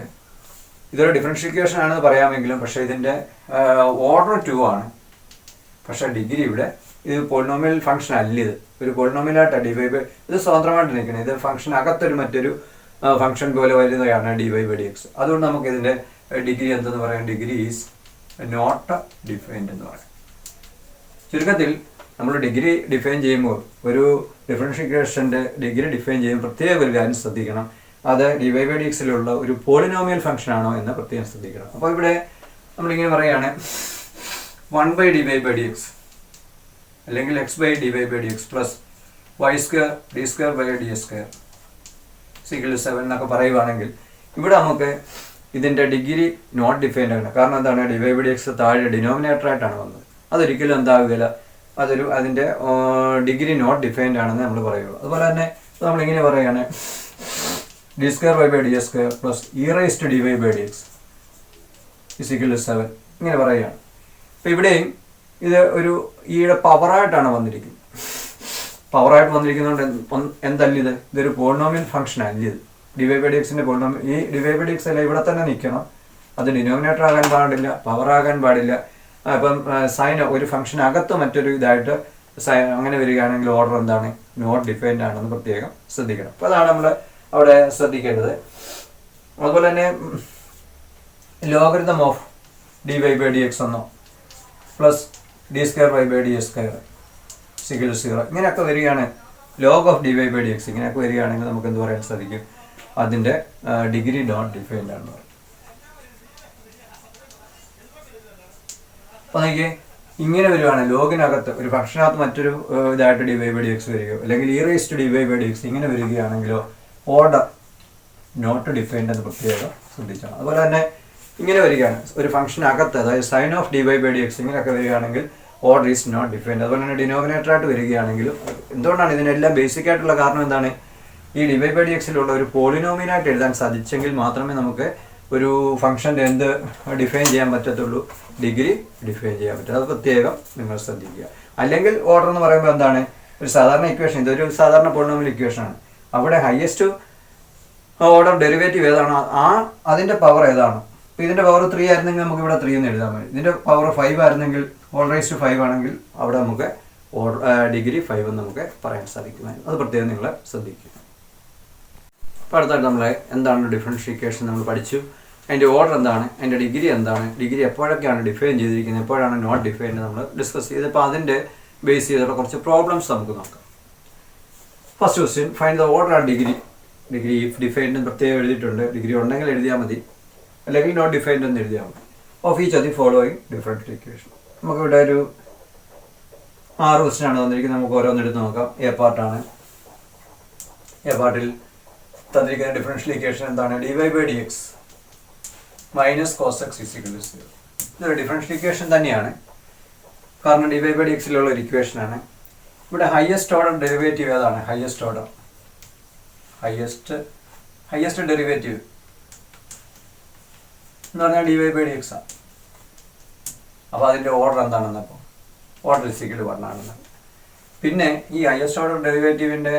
ഇതൊരു ഡിഫറൻഷ്യൽ ഇക്വേഷൻ ആണെന്ന് പറയാമെങ്കിലും പക്ഷേ ഇതിൻ്റെ ഓർഡർ 2 ആണ്. പക്ഷേ ഡിഗ്രി ഇവിടെ ഇത് പോളിനോമിയൽ ഫംഗ്ഷൻ അല്ല, ഇത് ഒരു പോളിനോമിയലായിട്ടാണ് ഇത് സ്വതന്ത്രമായിട്ട് നിൽക്കുന്നത്. ഇത് ഫംഗ്ഷൻ അകത്തൊരു മറ്റൊരു ഫംഗ്ഷൻ പോലെ വരുന്നതാണ് dy/dx. അതുകൊണ്ട് നമുക്ക് ഇതിൻ്റെ ഡിഗ്രി എന്തെന്ന് പറയാം? ഡിഗ്രി ഈസ് നോട്ട് ഡിഫൈൻഡ് എന്ന് പറയാം. ചുരുക്കത്തിൽ നമ്മൾ ഡിഗ്രി ഡിഫൈൻ ചെയ്യുമ്പോൾ ഒരു ഡിഫറൻഷ്യൽ ഇക്വേഷൻ്റെ ഡിഗ്രി ഡിഫൈൻ ചെയ്യുമ്പോൾ പ്രത്യേക ഒരു കാര്യം ശ്രദ്ധിക്കണം. അത് dy/dxലുള്ള ഒരു പോളിനോമിയൽ ഫംഗ്ഷൻ ആണോ എന്ന് പ്രത്യേകം ശ്രദ്ധിക്കണം. അപ്പോൾ ഇവിടെ നമ്മളിങ്ങനെ പറയുകയാണ് 1/dy/dx അല്ലെങ്കിൽ x/dy/dx പ്ലസ് y² d²/d² = 7 എന്നൊക്കെ പറയുവാണെങ്കിൽ ഇവിടെ നമുക്ക് ഇതിൻ്റെ ഡിഗ്രി നോട്ട് ഡിഫൈൻഡ് ആണ്. കാരണം എന്താണ്? dy/dx താഴെ ഡിനോമിനേറ്ററായിട്ടാണ് വന്നത്. അതൊരിക്കലും എന്താകില്ല, അതിൻ്റെ ഡിഗ്രി നോട്ട് ഡിഫൈൻഡ് ആണെന്ന് നമ്മൾ പറയുള്ളൂ. അതുപോലെ തന്നെ നമ്മളിങ്ങനെ പറയുകയാണ് d²/d² പ്ലസ് e⁻dy/dx = 7 ഇങ്ങനെ പറയുകയാണ്. അപ്പോൾ ഇവിടെയും ഇത് ഒരു ഈയുടെ പവറായിട്ടാണ് വന്നിരിക്കുന്നത്. പവറായിട്ട് വന്നിരിക്കുന്നതുകൊണ്ട് എന്തല്ല ഇതൊരു പോളിനോമിയൽ ഫംഗ്ഷൻ അല്ല. ഇത് dy/dxൻ്റെ പോളിനോമിയൽ. ഈ dy/dx അല്ല ഇവിടെ തന്നെ നിൽക്കണം. അത് ഡിനോമിനേറ്റർ ആകാൻ പാടില്ല, പവറാകാൻ പാടില്ല. അപ്പം സൈൻ ഒരു ഫംഗ്ഷൻ അകത്ത് മറ്റൊരു ഇതായിട്ട് അങ്ങനെ വരികയാണെങ്കിൽ ഓർഡർ എന്താണ്? നോട്ട് ഡിഫൈൻഡ് ആണെന്ന് പ്രത്യേകം ശ്രദ്ധിക്കണം. അപ്പോൾ അതാണ് നമ്മൾ അവിടെ ശ്രദ്ധിക്കേണ്ടത്. അതുപോലെ തന്നെ ലോഗരിതം ഓഫ് dy/dx എന്നോ പ്ലസ് d²/d² = 0 ഇങ്ങനെയൊക്കെ വരികയാണ്. ലോഗ് ഓഫ് dy/dx ഇങ്ങനെയൊക്കെ വരികയാണെങ്കിൽ നമുക്ക് എന്ത് പറയാൻ സാധിക്കും? അതിൻ്റെ ഡിഗ്രി നോട്ട് ഡിഫൈൻഡ് ആണെന്ന് പറയും. അപ്പോൾ നോക്കിയേ, ഇങ്ങനെ വരുവാണ് ലോഗിനകത്ത് ഒരു ഫംഗ്ഷനകത്ത് മറ്റൊരു ഇതായിട്ട് dy/dx വരികയോ അല്ലെങ്കിൽ e⁻dy/dx ഇങ്ങനെ വരികയാണെങ്കിലോ ഓർഡർ നോട്ട് ഡിഫൈൻഡ് എന്ന് പ്രത്യേകം ശ്രദ്ധിക്കണം. അതുപോലെ തന്നെ ഇങ്ങനെ വരികയാണ് ഒരു ഫംഗ്ഷനകത്ത്, അതായത് സൈൻ ഓഫ് dy/dx ഇങ്ങനെയൊക്കെ വരികയാണെങ്കിൽ ഓർഡർ ഈസ് നോട്ട് ഡിഫൈൻഡ്. അതുപോലെ തന്നെ ഡിനോമിനേറ്ററായിട്ട് വരികയാണെങ്കിലും എന്തുകൊണ്ടാണ് ഇതിനെല്ലാം ബേസിക് ആയിട്ടുള്ള കാരണം എന്താണ്? ഈ dy/dxലുള്ള ഒരു പോളിനോമിയലായിട്ട് എഴുതാൻ സാധിച്ചെങ്കിൽ മാത്രമേ നമുക്ക് ഒരു ഫംഗ്ഷൻ്റെ എന്ത് ഡിഫൈൻ ചെയ്യാൻ പറ്റത്തുള്ളൂ? ഡിഗ്രി ഡിഫൈൻ ചെയ്യാൻ പറ്റും. അത് പ്രത്യേകം നിങ്ങൾ ശ്രദ്ധിക്കുക. അല്ലെങ്കിൽ ഓർഡർ എന്ന് പറയുമ്പോൾ എന്താണ്? ഒരു സാധാരണ ഇക്വേഷൻ, ഇതൊരു സാധാരണ പോളിനോമിയൽ ഇക്വേഷനാണ്. അവിടെ ഹയസ്റ്റ് ഓർഡർ ഡെറിവേറ്റീവ് ഏതാണോ അതിൻ്റെ പവർ ഏതാണോ? അപ്പോൾ ഇതിൻ്റെ പവർ 3 ആയിരുന്നെങ്കിൽ നമുക്ക് ഇവിടെ 3 എന്ന് എഴുതാൻ പറ്റും. ഇതിൻ്റെ പവർ 5 ആയിരുന്നെങ്കിൽ all⁻5 ആണെങ്കിൽ അവിടെ നമുക്ക് ഡിഗ്രി 5 എന്ന് നമുക്ക് പറയാൻ സാധിക്കും. അത് പ്രത്യേകം നിങ്ങൾ ശ്രദ്ധിക്കുക. അപ്പോൾ അടുത്തായിട്ട് നമ്മൾ എന്താണ് ഡിഫറൻഷ്യൽ ഇക്വേഷൻ നമ്മൾ പഠിച്ചു. അതിൻ്റെ ഓർഡർ എന്താണ്, അതിൻ്റെ ഡിഗ്രി എന്താണ്, ഡിഗ്രി എപ്പോഴൊക്കെയാണ് ഡിഫൈൻ ചെയ്തിരിക്കുന്നത്, എപ്പോഴാണ് നോട്ട് ഡിഫൈൻഡ് നമ്മൾ ഡിസ്കസ് ചെയ്ത്. ഇപ്പോൾ അതിൻ്റെ ബേസ് ചെയ്തിട്ടുള്ള കുറച്ച് പ്രോബ്ലംസ് നമുക്ക് നോക്കാം. First question, find the order and degree. Degree if defined പ്രത്യേകം എഴുതിയിട്ടുണ്ട്. ഡിഗ്രി ഉണ്ടെങ്കിൽ എഴുതിയാൽ മതി, അല്ലെങ്കിൽ നോട്ട് ഡിഫൈൻഡ് എന്ന് എഴുതിയാൽ മതി. Of each of the following differential equation. നമുക്കിവിടെ ഒരു 6 ക്വസ്റ്റ്യൻ ആണ് തന്നിരിക്കുന്നത്. നമുക്ക് ഓരോന്നെടുത്ത് നോക്കാം. എ പാർട്ടാണ്. എ പാർട്ടിൽ തന്നിരിക്കുന്ന ഡിഫറൻഷ്യൽ ഇക്വേഷൻ എന്താണ്? dy/dx minus cos x = 0. ഇതൊരു ഡിഫറൻഷ്യൽ ഇക്വേഷൻ തന്നെയാണ്, കാരണം dy/dxലുള്ള ഒരു ഇക്വേഷനാണ്. ഇവിടെ ഹയസ്റ്റ് ഓർഡർ ഡെറിവേറ്റീവ് ഏതാണ്? ഹയസ്റ്റ് ഡെറിവേറ്റീവ് എന്ന് പറഞ്ഞാൽ dy/dx ആണ്. അപ്പോൾ അതിൻ്റെ ഓർഡർ എന്താണെന്നപ്പോൾ ഓർഡർ ഇസിക്കൽ 1 ആണെന്ന്. പിന്നെ ഈ ഹയസ്റ്റ് ഓർഡർ ഡെറിവേറ്റീവിൻ്റെ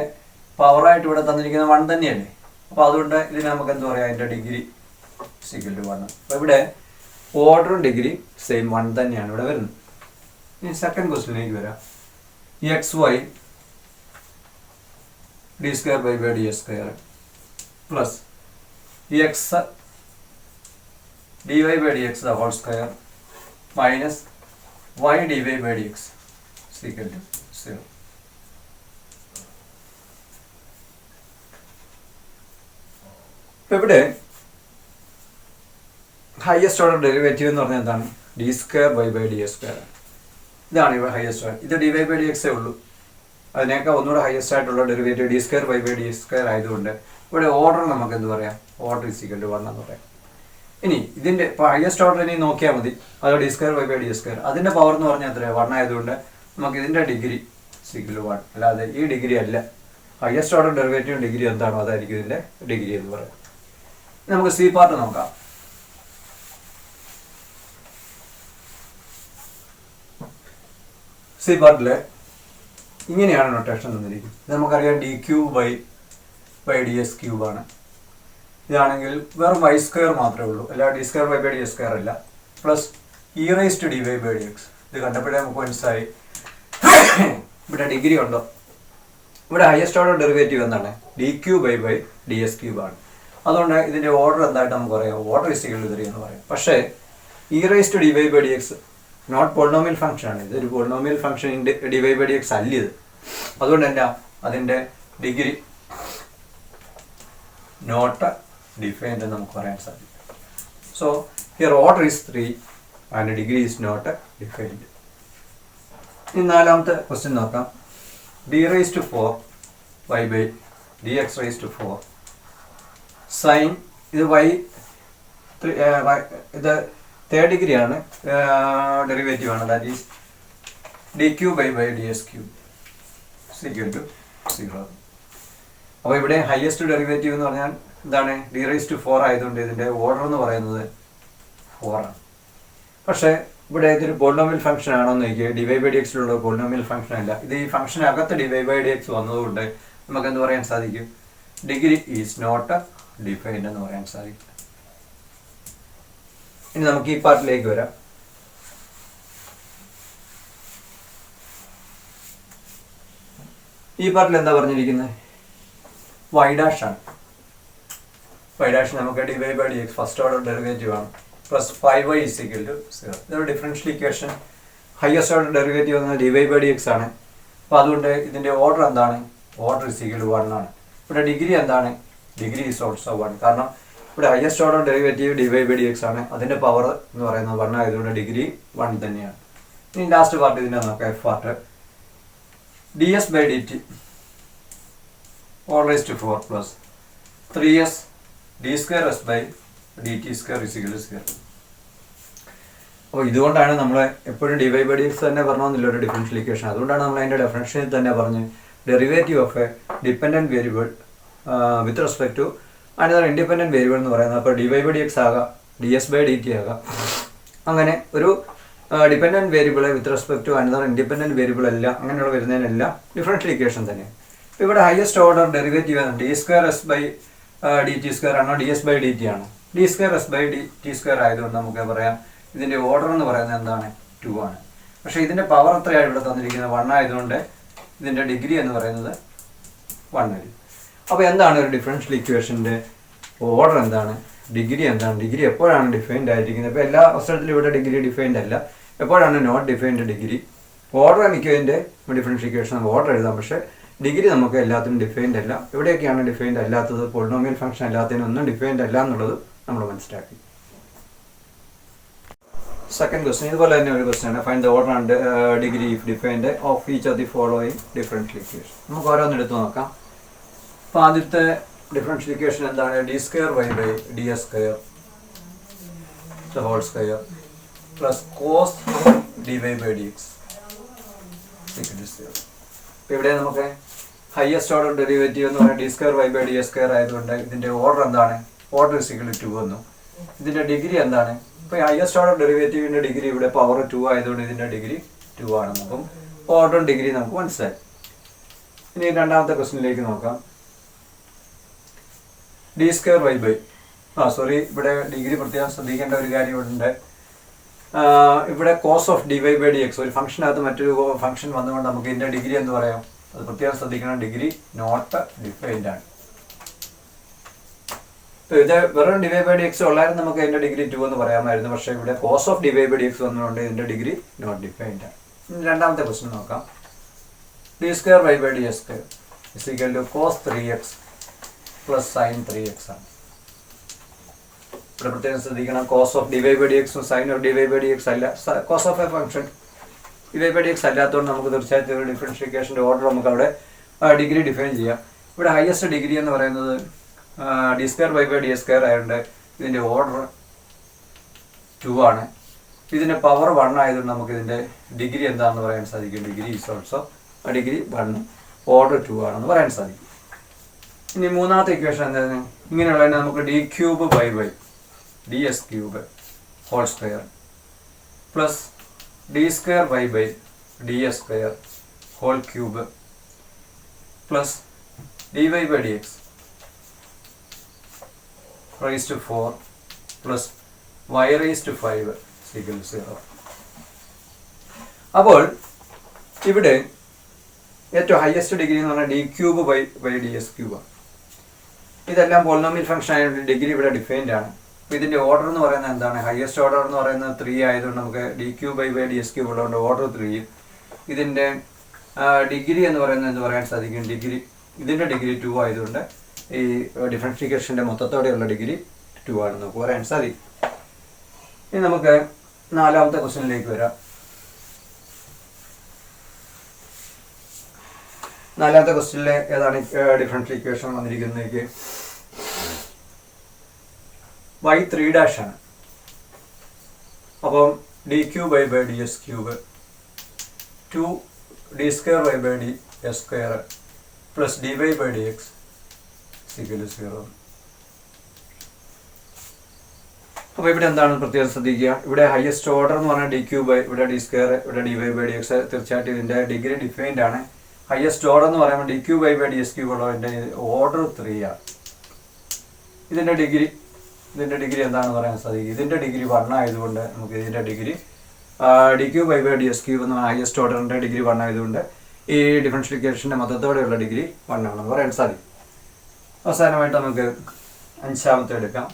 പവറായിട്ട് ഇവിടെ തന്നിരിക്കുന്നത് 1 തന്നെയല്ലേ. അപ്പോൾ അതുകൊണ്ട് ഇതിന് നമുക്ക് എന്താ പറയുക, അതിൻ്റെ ഡിഗ്രി ഇസിക്കൽ 1. അപ്പോൾ ഇവിടെ ഓർഡറും ഡിഗ്രി സെയിം 1 തന്നെയാണ് ഇവിടെ വരുന്നത്. ഇനി സെക്കൻഡ് ക്വസ്റ്റ്യനിലേക്ക് വരാം. xy d²/ds² plus x dy/dx the whole square minus y dy/dx is equal to 0. ഇപ്പോൾ ഇവിടെ ഹയസ്റ്റ് ഓർഡർ ഡെറിവേറ്റീവ് എന്ന് പറഞ്ഞാൽ എന്താണ്? d²/ds². ഇതാണ് ഇവിടെ ഹയസ്റ്റ് ഓർഡർ. ഇത് dy/dx ഉള്ളൂ. അതിനേക്കാൾ ഒന്നുകൂടെ ഹയസ്റ്റ് ആയിട്ടുള്ള ഡെറിവേറ്റീവ് d²/ds² ആയതുകൊണ്ട് ഇവിടെ ഓർഡർ നമുക്ക് എന്ത് പറയാം? ഓർഡർ ഇസിക്കൽ 1 എന്ന് പറയാം. ഇനി ഇതിൻ്റെ ഇപ്പോൾ ഹയസ്റ്റ് ഓർഡർ ഇനി നോക്കിയാൽ മതി. അത് d²/ds². അതിൻ്റെ പവർ എന്ന് പറഞ്ഞാൽ എത്രയാണ്? 1 ആയതുകൊണ്ട് നമുക്ക് ഇതിൻ്റെ ഡിഗ്രി ഇസിക്കൽ 1. അല്ലാതെ ഈ ഡിഗ്രി അല്ല. ഹയസ്റ്റ് ഓർഡർ ഡെറിവേറ്റീവ് ഡിഗ്രി എന്താണോ അതായിരിക്കും ഇതിൻ്റെ ഡിഗ്രി എന്ന് പറയാം. നമുക്ക് സി പാർട്ട് നോക്കാം. സി പാർട്ടിൽ ഇങ്ങനെയാണ് നൊട്ടേഷൻ തന്നിരിക്കുന്നത്. ഇത് നമുക്കറിയാം dq/ds³ ആണ്. ഇതാണെങ്കിൽ വെറും y² മാത്രമേ ഉള്ളൂ, അല്ല d²/ds² അല്ല. Plus e⁻dy/dx. ഇത് കണ്ടപ്പോഴേ നമുക്ക് മനസ്സിലായി ഇവിടെ ഡിഗ്രി ഉണ്ടോ. ഇവിടെ ഹയസ്റ്റ് ഓർഡർ ഡെറിവേറ്റീവ് എന്താണ്? dq/ds³ ആണ്. അതുകൊണ്ട് ഇതിൻ്റെ ഓർഡർ എന്തായിട്ട് നമുക്ക് പറയാം? ഓർഡർ ഇസിക്കൽ 3 എന്ന് പറയാം. പക്ഷേ e⁻dy/dx നോട്ട് പോളിനോമിയൽ ഫംഗ്ഷൻ ആണ്. ഇതൊരു പോളിനോമിയൽ ഫംഗ്ഷൻ dy/dx അല്ല ഇത്. അതുകൊണ്ട് തന്നെ അതിൻ്റെ ഡിഗ്രി നോട്ട് ഡിഫൈൻഡ് എന്ന് നമുക്ക് പറയാൻ സാധിക്കും. So here order is 3 and degree is not defined. ഇനി നാലാമത്തെ ക്വസ്റ്റ്യൻ നോക്കാം. d⁻⁴y/dx⁴ സൈൻ ഇത് ഇത് തേർഡ് ഡിഗ്രി ആണ്, ഡെറിവേറ്റീവ് ആണ്. That is dq/ds³ = 0. അപ്പോൾ ഇവിടെ ഹയസ്റ്റ് ഡെറിവേറ്റീവ് എന്ന് പറഞ്ഞാൽ എന്താണ്? d⁻⁴ ആയതുകൊണ്ട് ഇതിൻ്റെ ഓർഡർ എന്ന് പറയുന്നത് 4 ആണ്. പക്ഷേ ഇവിടെ ഇതൊരു പോളിനോമിയൽ ഫംഗ്ഷൻ ആണോ എന്ന് ചോദിക്കുക. dy/dxലുള്ള പോളിനോമിയൽ ഫംഗ്ഷൻ അല്ല. ഇത് ഈ ഫംഗ്ഷനകത്ത് dy/dx വന്നതുകൊണ്ട് നമുക്ക് എന്ത് പറയാൻ സാധിക്കും? ഡിഗ്രി ഈസ് നോട്ട് ഡിഫൈൻഡ് എന്ന് പറയാൻ സാധിക്കും. ഇനി നമുക്ക് ഈ പാർട്ടിലേക്ക് വരാം. ഈ പാർട്ടിൽ എന്താ പറഞ്ഞിരിക്കുന്നത്? y' ആണ്. y' നമുക്ക് dy/dx ഫസ്റ്റ് ഓർഡർ ഡെറിവേറ്റീവ് ആണ്. Plus 5y = 0. ഇതൊരു differential equation. Highest order derivative എന്നാൽ dy/dx ആണ്. അപ്പോൾ അതുകൊണ്ട് ഇതിൻ്റെ ഓർഡർ എന്താണ്? ഓർഡർ ഇസിക്കൽ 1 ആണ്. ഇവിടെ ഡിഗ്രി എന്താണ്? Degree is also 1. കാരണം ഇവിടെ ഹയസ്റ്റ് ഓർഡർ ഡെറിവേറ്റീവ് dy/dx ആണ്. അതിൻ്റെ പവർ എന്ന് പറയുന്നത് 1 ആയതുകൊണ്ട് ഡിഗ്രി 1 തന്നെയാണ്. ഇനി ലാസ്റ്റ് പാർട്ട് ഇതിൻ്റെ നോക്കാം. F part ds/dt all⁴ plus 3s d²s/dt² = 0. അപ്പോൾ ഇതുകൊണ്ടാണ് നമ്മൾ എപ്പോഴും dy/dx തന്നെ പറഞ്ഞോന്നില്ല ഒരു ഡിഫറൻഷ്യൽ ഇക്വേഷൻ. അതുകൊണ്ടാണ് നമ്മൾ അതിൻ്റെ ഡെഫിനേഷനിൽ തന്നെ പറഞ്ഞ് derivative of a dependent variable with respect to another independent variable എന്ന് പറയുന്നത്. അപ്പോൾ dy/dx ആകാം, ds/dt ആകാം. അങ്ങനെ ഒരു dependent variable with respect to another independent variable അല്ല, അങ്ങനെയുള്ള വരുന്നതിനെല്ലാം ഡിഫറൻഷ്യൽ ഇക്വേഷൻ തന്നെ. ഇപ്പോൾ ഇവിടെ ഹയസ്റ്റ് ഓർഡർ ഡെറിവേറ്റീവ് ആണ് d²s/dt² ആണോ ds/dt ആണോ? d²s/dt² ആയതുകൊണ്ട് നമുക്ക് പറയാം ഇതിൻ്റെ ഓർഡർ എന്ന് പറയുന്നത് എന്താണ്? 2 ആണ്. പക്ഷേ ഇതിൻ്റെ പവർ എത്രയാണ് ഇവിടെ തന്നിരിക്കുന്നത്? 1 ആയതുകൊണ്ട് ഇതിൻ്റെ ഡിഗ്രി എന്ന് പറയുന്നത് 1 വരും. അപ്പോൾ എന്താണ് ഒരു ഡിഫറൻഷ്യൽ ഇക്വേഷൻ്റെ ഓർഡർ എന്താണ്? ഡിഗ്രി എന്താണ്? ഡിഗ്രി എപ്പോഴാണ് ഡിഫൈൻഡ് ആയിരിക്കുന്നത്? ഇപ്പോൾ എല്ലാ അവസരത്തിലും ഇവിടെ ഡിഗ്രി ഡിഫൈൻഡ് അല്ല. എപ്പോഴാണ് നോട്ട് ഡിഫൈൻഡ് ഡിഗ്രി? ഓർഡർ മിക്കതിൻ്റെ ഡിഫറൻഷ്യൽ ഇക്വേഷൻ ഓർഡർ എഴുതാം, പക്ഷേ ഡിഗ്രി നമുക്ക് എല്ലാത്തിനും ഡിഫൈൻഡ് അല്ല. എവിടെയൊക്കെയാണ് ഡിഫൈൻഡ് അല്ലാത്തത്? പോളിനോമിയൽ ഫംഗ്ഷൻ എല്ലാത്തിനൊന്നും ഡിഫൈൻഡ് അല്ല എന്നുള്ളത് നമ്മൾ മനസ്സിലാക്കി. സെക്കൻഡ് ക്വസ്റ്റ്യൻ ഇതുപോലെ തന്നെ ഒരു ക്വസ്റ്റ്യൻ ആണ്. Find the order and degree if defined of each of the following differential equation. നമുക്ക് ഓരോന്ന് എടുത്ത് നോക്കാം. അപ്പോൾ ആദ്യത്തെ ഡിഫറൻഷ്യൽ ഇക്വേഷൻ എന്താണ്? d²y/ds² plus cos dy/dx = 0. ഇപ്പോൾ ഇവിടെ നമുക്ക് ഹയസ്റ്റ് ഓർഡർ ഡെറിവേറ്റീവ് എന്ന് പറയുന്നത് d square y by d s square ആയതുകൊണ്ട് ഇതിൻ്റെ ഓർഡർ എന്താണ്? ഓർഡർ ഇസ് ഈക്വൽ ടു 2 വന്നു. ഇതിൻ്റെ ഡിഗ്രി എന്താണ്? ഇപ്പോൾ ഹയസ്റ്റ് ഓർഡർ ഡെറിവേറ്റീവിൻ്റെ ഡിഗ്രി ഇവിടെ പവർ 2 ആയതുകൊണ്ട് ഇതിൻ്റെ ഡിഗ്രി 2 ആണെന്ന്. അപ്പം ഓർഡർ ഡിഗ്രി നമുക്ക് മനസ്സിലായി. ഇനി രണ്ടാമത്തെ ക്വസ്റ്റ്യനിലേക്ക് നോക്കാം. ഡി സ്ക്വയർ വൈ ബൈ ഇവിടെ ഡിഗ്രി പ്രത്യേകം ശ്രദ്ധിക്കേണ്ട ഒരു കാര്യമുണ്ട്. ഇവിടെ cos of d y by d x ഒരു ഫംഗ്ഷനകത്ത് മറ്റൊരു ഫംഗ്ഷൻ വന്നുകൊണ്ട് നമുക്ക് ഇതിൻ്റെ ഡിഗ്രി എന്ന് പറയാം. അത് പ്രത്യേകം ശ്രദ്ധിക്കണം, ഡിഗ്രി നോട്ട് ഡിഫൈൻഡ് ആണ്. ഇത് വെറും d y by d x ഉള്ളായിരുന്നു നമുക്ക് ഇതിൻ്റെ ഡിഗ്രി 2 എന്ന് പറയാമായിരുന്നു. പക്ഷേ ഇവിടെ cos of d y by d x വന്നുകൊണ്ട് ഇതിൻ്റെ ഡിഗ്രി നോട്ട് ഡിഫൈൻഡ് ആണ്. രണ്ടാമത്തെ ക്വസ്റ്റ്യൻ നോക്കാം. D square y by d s square is equal to cos 3x plus sine 3x ആണ്. ഇവിടെ പ്രത്യേകം ശ്രദ്ധിക്കണം, cos of d y by d എക്സും sine of d y by d x അല്ല. Cos of A function d y by d x അല്ലാത്തതുകൊണ്ട് നമുക്ക് തീർച്ചയായിട്ടും ഒരു ഡിഫറൻഷിഫിക്കേഷൻ്റെ ഓർഡർ നമുക്ക് അവിടെ ഡിഗ്രി ഡിഫൈൻ ചെയ്യാം. ഇവിടെ ഹയസ്റ്റ് ഡിഗ്രി എന്ന് പറയുന്നത് d square y by d s square ആയതുകൊണ്ട് ഇതിൻ്റെ ഓർഡർ 2 ആണ്. ഇതിൻ്റെ പവർ 1 ആയതുകൊണ്ട് നമുക്ക് ഇതിൻ്റെ ഡിഗ്രി എന്താണെന്ന് പറയാൻ സാധിക്കും. Degree is also degree 1 order 2 ആണെന്ന് പറയാൻ സാധിക്കും. ഇനി മൂന്നാമത്തെ ഇക്വേഷൻ എന്താണ്? ഇങ്ങനെയുള്ളതിനെ നമുക്ക് d cube by by d s cube whole square plus d square y by d s square whole cube plus d y by d x raise to 4 plus y raise to 5 equal to 0. അപ്പോൾ ഇവിടെ ഏറ്റവും highest degree എന്ന് പറഞ്ഞാൽ d cube by d s ക്യൂബാണ്. ഇതെല്ലാം polynomial function ആയതുകൊണ്ട് degree ഇവിടെ defined ആണ്. അപ്പോൾ ഇതിൻ്റെ ഓർഡർ എന്ന് പറയുന്നത് എന്താണ്? ഹയസ്റ്റ് ഓർഡർ എന്ന് പറയുന്നത് 3 ആയതുകൊണ്ട് നമുക്ക് d cube by d s cube ഉള്ളതുകൊണ്ട് ഓർഡർ 3. ഇതിൻ്റെ ഡിഗ്രി എന്ന് പറയുന്നത് എന്ത് പറയാൻ സാധിക്കും? ഇതിൻ്റെ ഡിഗ്രി 2 ആയതുകൊണ്ട് ഈ ഡിഫറൻഷിഫിക്കേഷൻ്റെ മൊത്തത്തോടെയുള്ള ഡിഗ്രി 2 ആണെന്ന് നമുക്ക് പറയാൻ സാധിക്കും. ഇനി നമുക്ക് നാലാമത്തെ ക്വസ്റ്റ്യനിലേക്ക് വരാം. നാലാമത്തെ ക്വസ്റ്റ്യനിൽ ഏതാണ് ഡിഫറൻഷ്യൽ ഇക്വേഷൻ വന്നിരിക്കുന്നതിലേക്ക്? y3' ആണ്. അപ്പം d cube by d s cube 2 d square y by d s square plus d y by d x equal to 0. അപ്പോൾ ഇവിടെ എന്താണ് പ്രത്യേകം ശ്രദ്ധിക്കുക? ഇവിടെ ഹയസ്റ്റ് ഓർഡർ എന്ന് പറഞ്ഞാൽ ഡി ക്യൂബ് ഇവിടെ ഡി സ്ക്വയർ ഇവിടെ d y by d x. തീർച്ചയായിട്ടും ഇതിൻ്റെ ഡിഗ്രി ഡിഫൈൻഡ് ആണ്. ഹയസ്റ്റ് ഓർഡർ എന്ന് പറയുമ്പോൾ d cube by d s cube ഉള്ളതിൻ്റെ ഓർഡർ 3 ആണ്. ഇതിൻ്റെ ഡിഗ്രി എന്താണെന്ന് പറയാൻ സാധിക്കും? ഇതിൻ്റെ ഡിഗ്രി 1 ആയതുകൊണ്ട് നമുക്ക് ഇതിൻ്റെ degree d cube by d s cube എന്ന ഹയസ്റ്റ് ഓർഡറിൻ്റെ ഡിഗ്രി 1 ആയതുകൊണ്ട് ഈ ഡിഫറൻഷിഫിക്കേഷൻ്റെ മൊത്തത്തോടെയുള്ള ഡിഗ്രി 1 ആണെന്ന് പറയാൻ സാധിക്കും. അവസാനമായിട്ട് നമുക്ക് അഞ്ചാമത്തെ എടുക്കാം.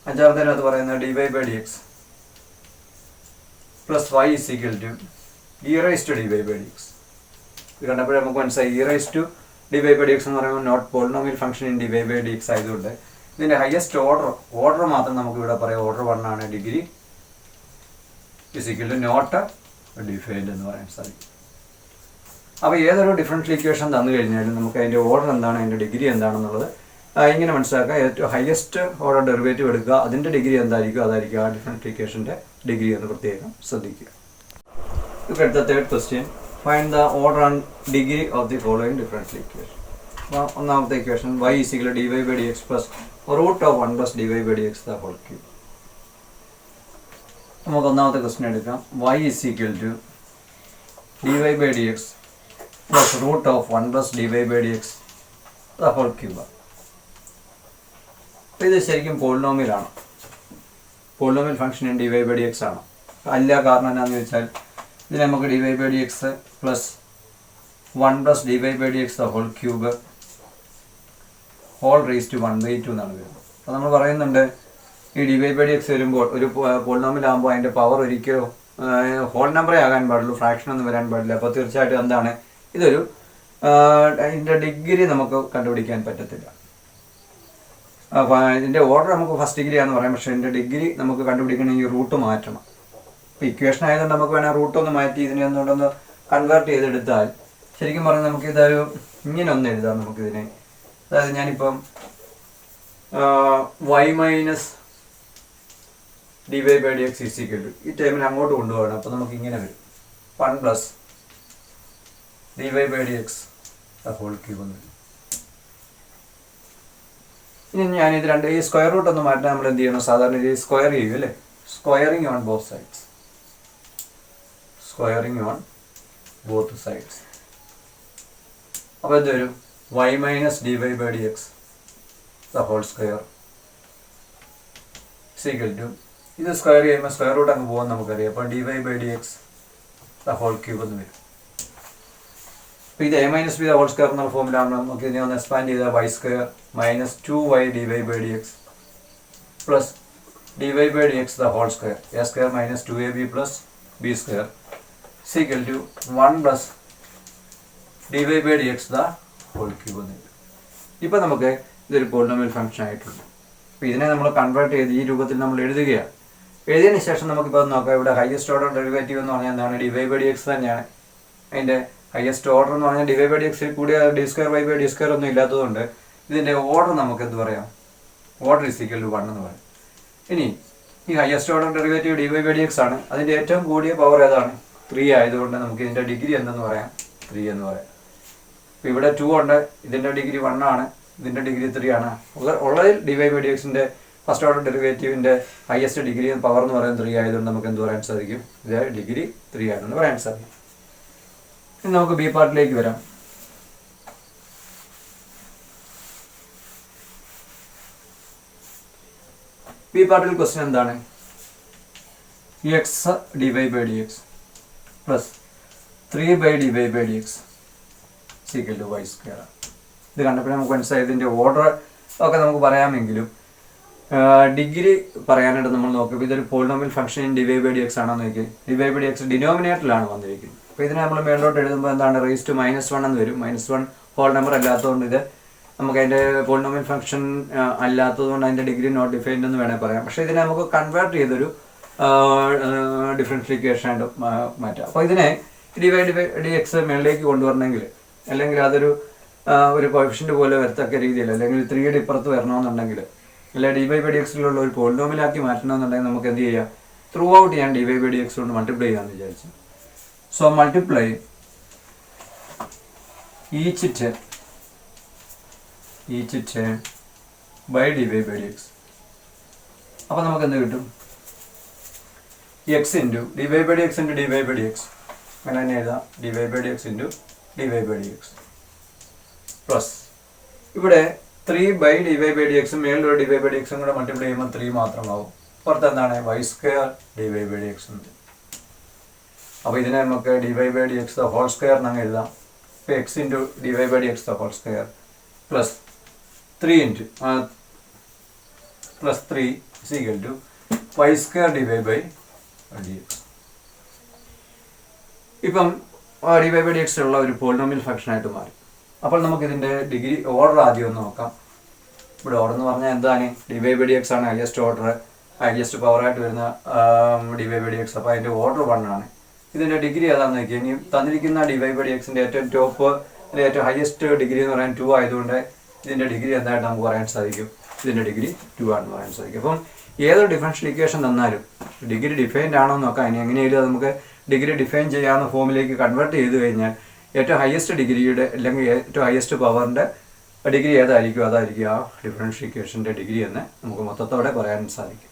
അഞ്ചാമത്തേനകത്ത് പറയുന്നത് d y by d x plus y is equal to e raise to d y by d x. ഇത് കണ്ടപ്പോഴേ നമുക്ക് മനസ്സിലായി e raise to d y by d x എന്ന് പറയുമ്പോൾ not polynomial function in d y by d x ആയതുകൊണ്ട് ഇതിൻ്റെ highest order മാത്രം നമുക്ക് ഇവിടെ പറയാം ഓർഡർ 1 ആണ്. Degree is equal to not defined എന്ന് പറയാൻ സാധിക്കും. അപ്പോൾ ഏതൊരു ഡിഫറൻഷ്യൽ ഇക്വേഷൻ തന്നു കഴിഞ്ഞാലും നമുക്ക് അതിൻ്റെ ഓർഡർ എന്താണ്, അതിൻ്റെ ഡിഗ്രി എന്താണെന്നുള്ളത് ഇങ്ങനെ മനസ്സിലാക്കുക. ഏറ്റവും ഹയസ്റ്റ് ഓർഡർ ഡെറിവേറ്റീവ് എടുക്കുക, അതിൻ്റെ ഡിഗ്രി എന്തായിരിക്കും അതായിരിക്കും ആ ഡിഫറൻഷ്യൽ ഇക്വേഷൻ്റെ ഡിഗ്രി എന്ന് പ്രത്യേകം ശ്രദ്ധിക്കുക. ഇപ്പോൾ അടുത്ത third question, find the order and degree of the following differential equation. അപ്പോൾ ഒന്നാമത്തെ equation y is equal to dy by dx plus root of 1 plus dy by dx the whole cube. നമുക്ക് ഒന്നാമത്തെ question എടുക്കാം. y is equal to dy by dx plus root of 1 plus dy by dx the whole cube. അപ്പോൾ ഇത് ശരിക്കും പോളിനോമിയലാണ്. Polynomial function dy by dx ആണ്. അല്ല, കാരണം എന്താണെന്ന് വെച്ചാൽ ഇതിന് നമുക്ക് dy by dx plus 1 plus dy by dx the whole cube whole raise to 1/2 എന്നാണ് വരുന്നത്. അപ്പോൾ നമ്മൾ പറയുന്നുണ്ട് ഈ d y by d x വരുമ്പോൾ ഒരു പോളിനോമിയൽ ആകുമ്പോൾ അതിൻ്റെ പവർ ഒരിക്കലും ഹോൾ നമ്പറേ ആകാൻ പാടുള്ളൂ, ഫ്രാക്ഷൻ ഒന്നും വരാൻ പാടില്ല. അപ്പോൾ തീർച്ചയായിട്ടും എന്താണ് ഇതൊരു ഇതിൻ്റെ ഡിഗ്രി നമുക്ക് കണ്ടുപിടിക്കാൻ പറ്റത്തില്ല. അപ്പോൾ ഇതിൻ്റെ ഓർഡർ നമുക്ക് ഫസ്റ്റ് ഡിഗ്രി ആണെന്ന് പറയാം, പക്ഷേ ഇതിൻ്റെ ഡിഗ്രി നമുക്ക് കണ്ടുപിടിക്കണമെങ്കിൽ റൂട്ട് മാറ്റണം. ഇപ്പോൾ ഇക്വേഷൻ ആയതുകൊണ്ട് നമുക്ക് വേണേൽ റൂട്ടൊന്ന് മാറ്റി ഇതിനെ ഒന്നുകൊണ്ടൊന്ന് കൺവേർട്ട് ചെയ്തെടുത്താൽ ശരിക്കും പറഞ്ഞാൽ നമുക്കിതൊരു ഇങ്ങനെ ഒന്ന് എഴുതാം നമുക്കിതിനെ. അതായത് ഞാനിപ്പം y minus d y by d x is equal to ഈ ടൈമിൽ അങ്ങോട്ട് കൊണ്ടുപോകണം. അപ്പോൾ നമുക്ക് ഇങ്ങനെ വരും 1 plus dy/dx the whole cube എന്ന് വരും. ഇനി ഞാനിത് രണ്ട് ഈ സ്ക്വയർ റൂട്ട് ഒന്ന് മാറ്റാൻ നമ്മൾ എന്ത് ചെയ്യണം? സാധാരണ ഇത് സ്ക്വയർ ചെയ്യും അല്ലേ? Squaring on both sides. Squaring on both sides. അപ്പോൾ എന്ത് വരും? y minus dy/dx the whole square is equal to, ഇത് സ്ക്വയർ ചെയ്യുമ്പോൾ സ്ക്വയർ റൂട്ട് അങ്ങ് പോകാൻ നമുക്കറിയാം. അപ്പോൾ dy/dx the whole cube എന്ന് വരും. അപ്പോൾ ഇത് a minus B the whole square എന്നുള്ള ഫോമിലാണ്. നമുക്ക് ഇതിനെ ഒന്ന് എക്സ്പാൻഡ് ചെയ്താൽ y square minus 2y dy/dx plus dy/dx the whole square a square minus 2ab plus b square is equal to 1 plus dy/dx the whole cube എന്ന് വരും. ഇപ്പോൾ നമുക്ക് ഇതൊരു പോളിനോമിയൽ ഫംഗ്ഷൻ ആയിട്ടുണ്ട്. അപ്പോൾ ഇതിനെ നമ്മൾ കൺവേർട്ട് ചെയ്ത് ഈ രൂപത്തിൽ നമ്മൾ എഴുതുകയാണ്. എഴുതിയതിന് ശേഷം നമുക്കിപ്പോൾ നോക്കാം. ഇവിടെ ഹയസ്റ്റ് ഓർഡർ ഡെറിവേറ്റീവ് എന്ന് പറഞ്ഞാൽ എന്താണ്? dy/dx തന്നെയാണ്. അതിൻ്റെ ഹയസ്റ്റ് ഓർഡർ എന്ന് പറഞ്ഞാൽ dy/dx കൂടിയ d²y/d² ഒന്നും ഇല്ലാത്തതുകൊണ്ട് ഇതിൻ്റെ ഓർഡർ നമുക്ക് എന്ത് പറയാം? ഓർഡർ ഇസ് ഈക്വൽ ടു 1 എന്ന് പറയാം. ഇനി ഈ ഹയസ്റ്റ് ഓർഡർ ഡെറിവേറ്റീവ് dy/dx ആണ്. അതിൻ്റെ ഏറ്റവും കൂടിയ പവർ ഏതാണ്? 3 ആയതുകൊണ്ട് നമുക്ക് ഇതിൻ്റെ ഡിഗ്രി എന്തെന്ന് പറയാം? 3 എന്ന് പറയാം. ഇപ്പോൾ ഇവിടെ 2 ഉണ്ട്, ഇതിൻ്റെ ഡിഗ്രി 1 ആണ്, ഇതിൻ്റെ ഡിഗ്രി 3 ആണ്. ഉള്ളതിൽ dy/dxൻ്റെ ഫസ്റ്റ് ഓർഡർ ഡെറിവേറ്റീവിൻ്റെ ഹയസ്റ്റ് ഡിഗ്രി പവർ എന്ന് പറയുന്നത് 3 ആയതുകൊണ്ട് നമുക്ക് എന്ത് പറയാൻ സാധിക്കും? ഇത് ഡിഗ്രി 3 ആണെന്ന് പറയാൻ സാധിക്കും. ഇനി നമുക്ക് ബി പാർട്ടിലേക്ക് വരാം. ബി പാർട്ടിൽ ക്വസ്റ്റ്യൻ എന്താണ്? X dy/dx plus 3/dy/dx equal to y square. ഇത് കണ്ടപ്പോൾ നമുക്ക് മനസ്സിലായി. ഇതിൻ്റെ ഓർഡർ ഒക്കെ നമുക്ക് പറയാമെങ്കിലും ഡിഗ്രി പറയാനായിട്ട് നമ്മൾ നോക്കുമ്പോൾ ഇതൊരു പോളിനോമിയൽ ഫംഗ്ഷൻ dy/dx ആണെന്ന് നോക്കി. dy/dx ഡിനോമിനേറ്ററിലാണ് വന്നിരിക്കുന്നത്. അപ്പോൾ ഇതിനെ നമ്മൾ മേലോട്ട് എഴുതുമ്പോൾ എന്താണ്? റേസ് ടു -1 എന്ന് വരും. -1 ഹോൾ നമ്പർ അല്ലാത്തതുകൊണ്ട് ഇത് നമുക്ക് അതിൻ്റെ പോളിനോമിയൽ ഫംഗ്ഷൻ അല്ലാത്തതുകൊണ്ട് അതിൻ്റെ ഡിഗ്രി നോട്ട് ഡിഫൈൻഡ് എന്ന് വേണമെങ്കിൽ പറയാം. പക്ഷേ ഇതിനെ നമുക്ക് കൺവേർട്ട് ചെയ്തൊരു ഡിഫറൻഷ്യൽ ഇക്വേഷൻ ആയിട്ട് മാറ്റാം. അപ്പോൾ ഇതിനെ dy/dx മേളിലേക്ക് കൊണ്ടുവരണമെങ്കിൽ, അല്ലെങ്കിൽ അതൊരു കോഎഫിഷ്യന്റ് പോലെ വരത്തക്ക രീതിയിൽ, അല്ലെങ്കിൽ 3യുടെ ഇപ്പുറത്ത് വരണമെന്നുണ്ടെങ്കിൽ, അല്ലെ dy/dxലുള്ള ഒരു പോളിനോമിയലാക്കി മാറ്റണമെന്നുണ്ടെങ്കിൽ നമുക്ക് എന്ത് ചെയ്യാം? ത്രൂ ഔട്ട് ഞാൻ dy/dx കൊണ്ട് മൾട്ടിപ്ലൈ ചെയ്യാമെന്ന് വിചാരിച്ചു. So multiply each term by dy/dx. അപ്പോൾ നമുക്ക് എന്ത് കിട്ടും? x into dy/dx into dy/dx. അങ്ങനെ തന്നെ എഴുതാം. dy/dx ഇൻറ്റു dy/dx പ്ലസ് ഇവിടെ 3/dy/dx മേളിലൊരു dy/dx കൂടെ മൾട്ടിപ്ലൈ ചെയ്യുമ്പോൾ 3 മാത്രമാവും. പുറത്ത് എന്താണ്? y സ്ക്വയർ dy/dx ഉണ്ട്. അപ്പോൾ ഇതിനെ നമുക്ക് dy/dx the whole square എന്നങ്ങ് എഴുതാം. ഇപ്പോൾ x into dy/dx the whole square plus 3 into plus 3 is equal to y square dy/dx. ഇപ്പം dy/dx ഉള്ള ഒരു പോളിനോമിയൽ ഫംഗ്ഷനായിട്ട് മാറി. അപ്പോൾ നമുക്കിതിൻ്റെ ഡിഗ്രി ഓർഡർ ആദ്യം ഒന്ന് നോക്കാം. ഇവിടെ ഓർഡർ എന്ന് പറഞ്ഞാൽ എന്താണ്? dy/dx ആണ് ഹയസ്റ്റ് ഓർഡർ, ഹയസ്റ്റ് പവറായിട്ട് വരുന്ന dy/dx. അപ്പോൾ അതിൻ്റെ ഓർഡർ 1 ആണ്. ഇതിൻ്റെ ഡിഗ്രി ഏതാണെന്ന് നോക്കിയാൽ, ഇനി തന്നിരിക്കുന്ന dy/dxൻ്റെ ഏറ്റവും ടോപ്പ്, ഏറ്റവും ഹയസ്റ്റ് ഡിഗ്രി എന്ന് പറയാൻ 2 ആയതുകൊണ്ട് ഇതിൻ്റെ ഡിഗ്രി എന്തായിട്ട് നമുക്ക് പറയാൻ സാധിക്കും? ഇതിൻ്റെ ഡിഗ്രി 2 ആണെന്ന് പറയാൻ സാധിക്കും. അപ്പം ഏതൊരു ഡിഫറൻഷ്യൽ ഇക്വേഷൻ തന്നാലും ഡിഗ്രി ഡിഫൈൻഡ് ആണോ എന്ന് നോക്കാം. ഇനി എങ്ങനെയായാലും നമുക്ക് ഡിഗ്രി ഡിഫൈൻ ചെയ്യാവുന്ന ഫോമിലേക്ക് കൺവേർട്ട് ചെയ്ത് കഴിഞ്ഞാൽ ഏറ്റവും ഹയസ്റ്റ് ഡിഗ്രിയുടെ, അല്ലെങ്കിൽ ഏറ്റവും ഹയസ്റ്റ് പവറിൻ്റെ ഡിഗ്രി ഏതായിരിക്കും അതായിരിക്കും ആ ഡിഫറൻഷ്യൽ ഇക്വേഷൻ്റെ ഡിഗ്രി എന്ന് നമുക്ക് മൊത്തത്തോടെ പറയാൻ സാധിക്കും.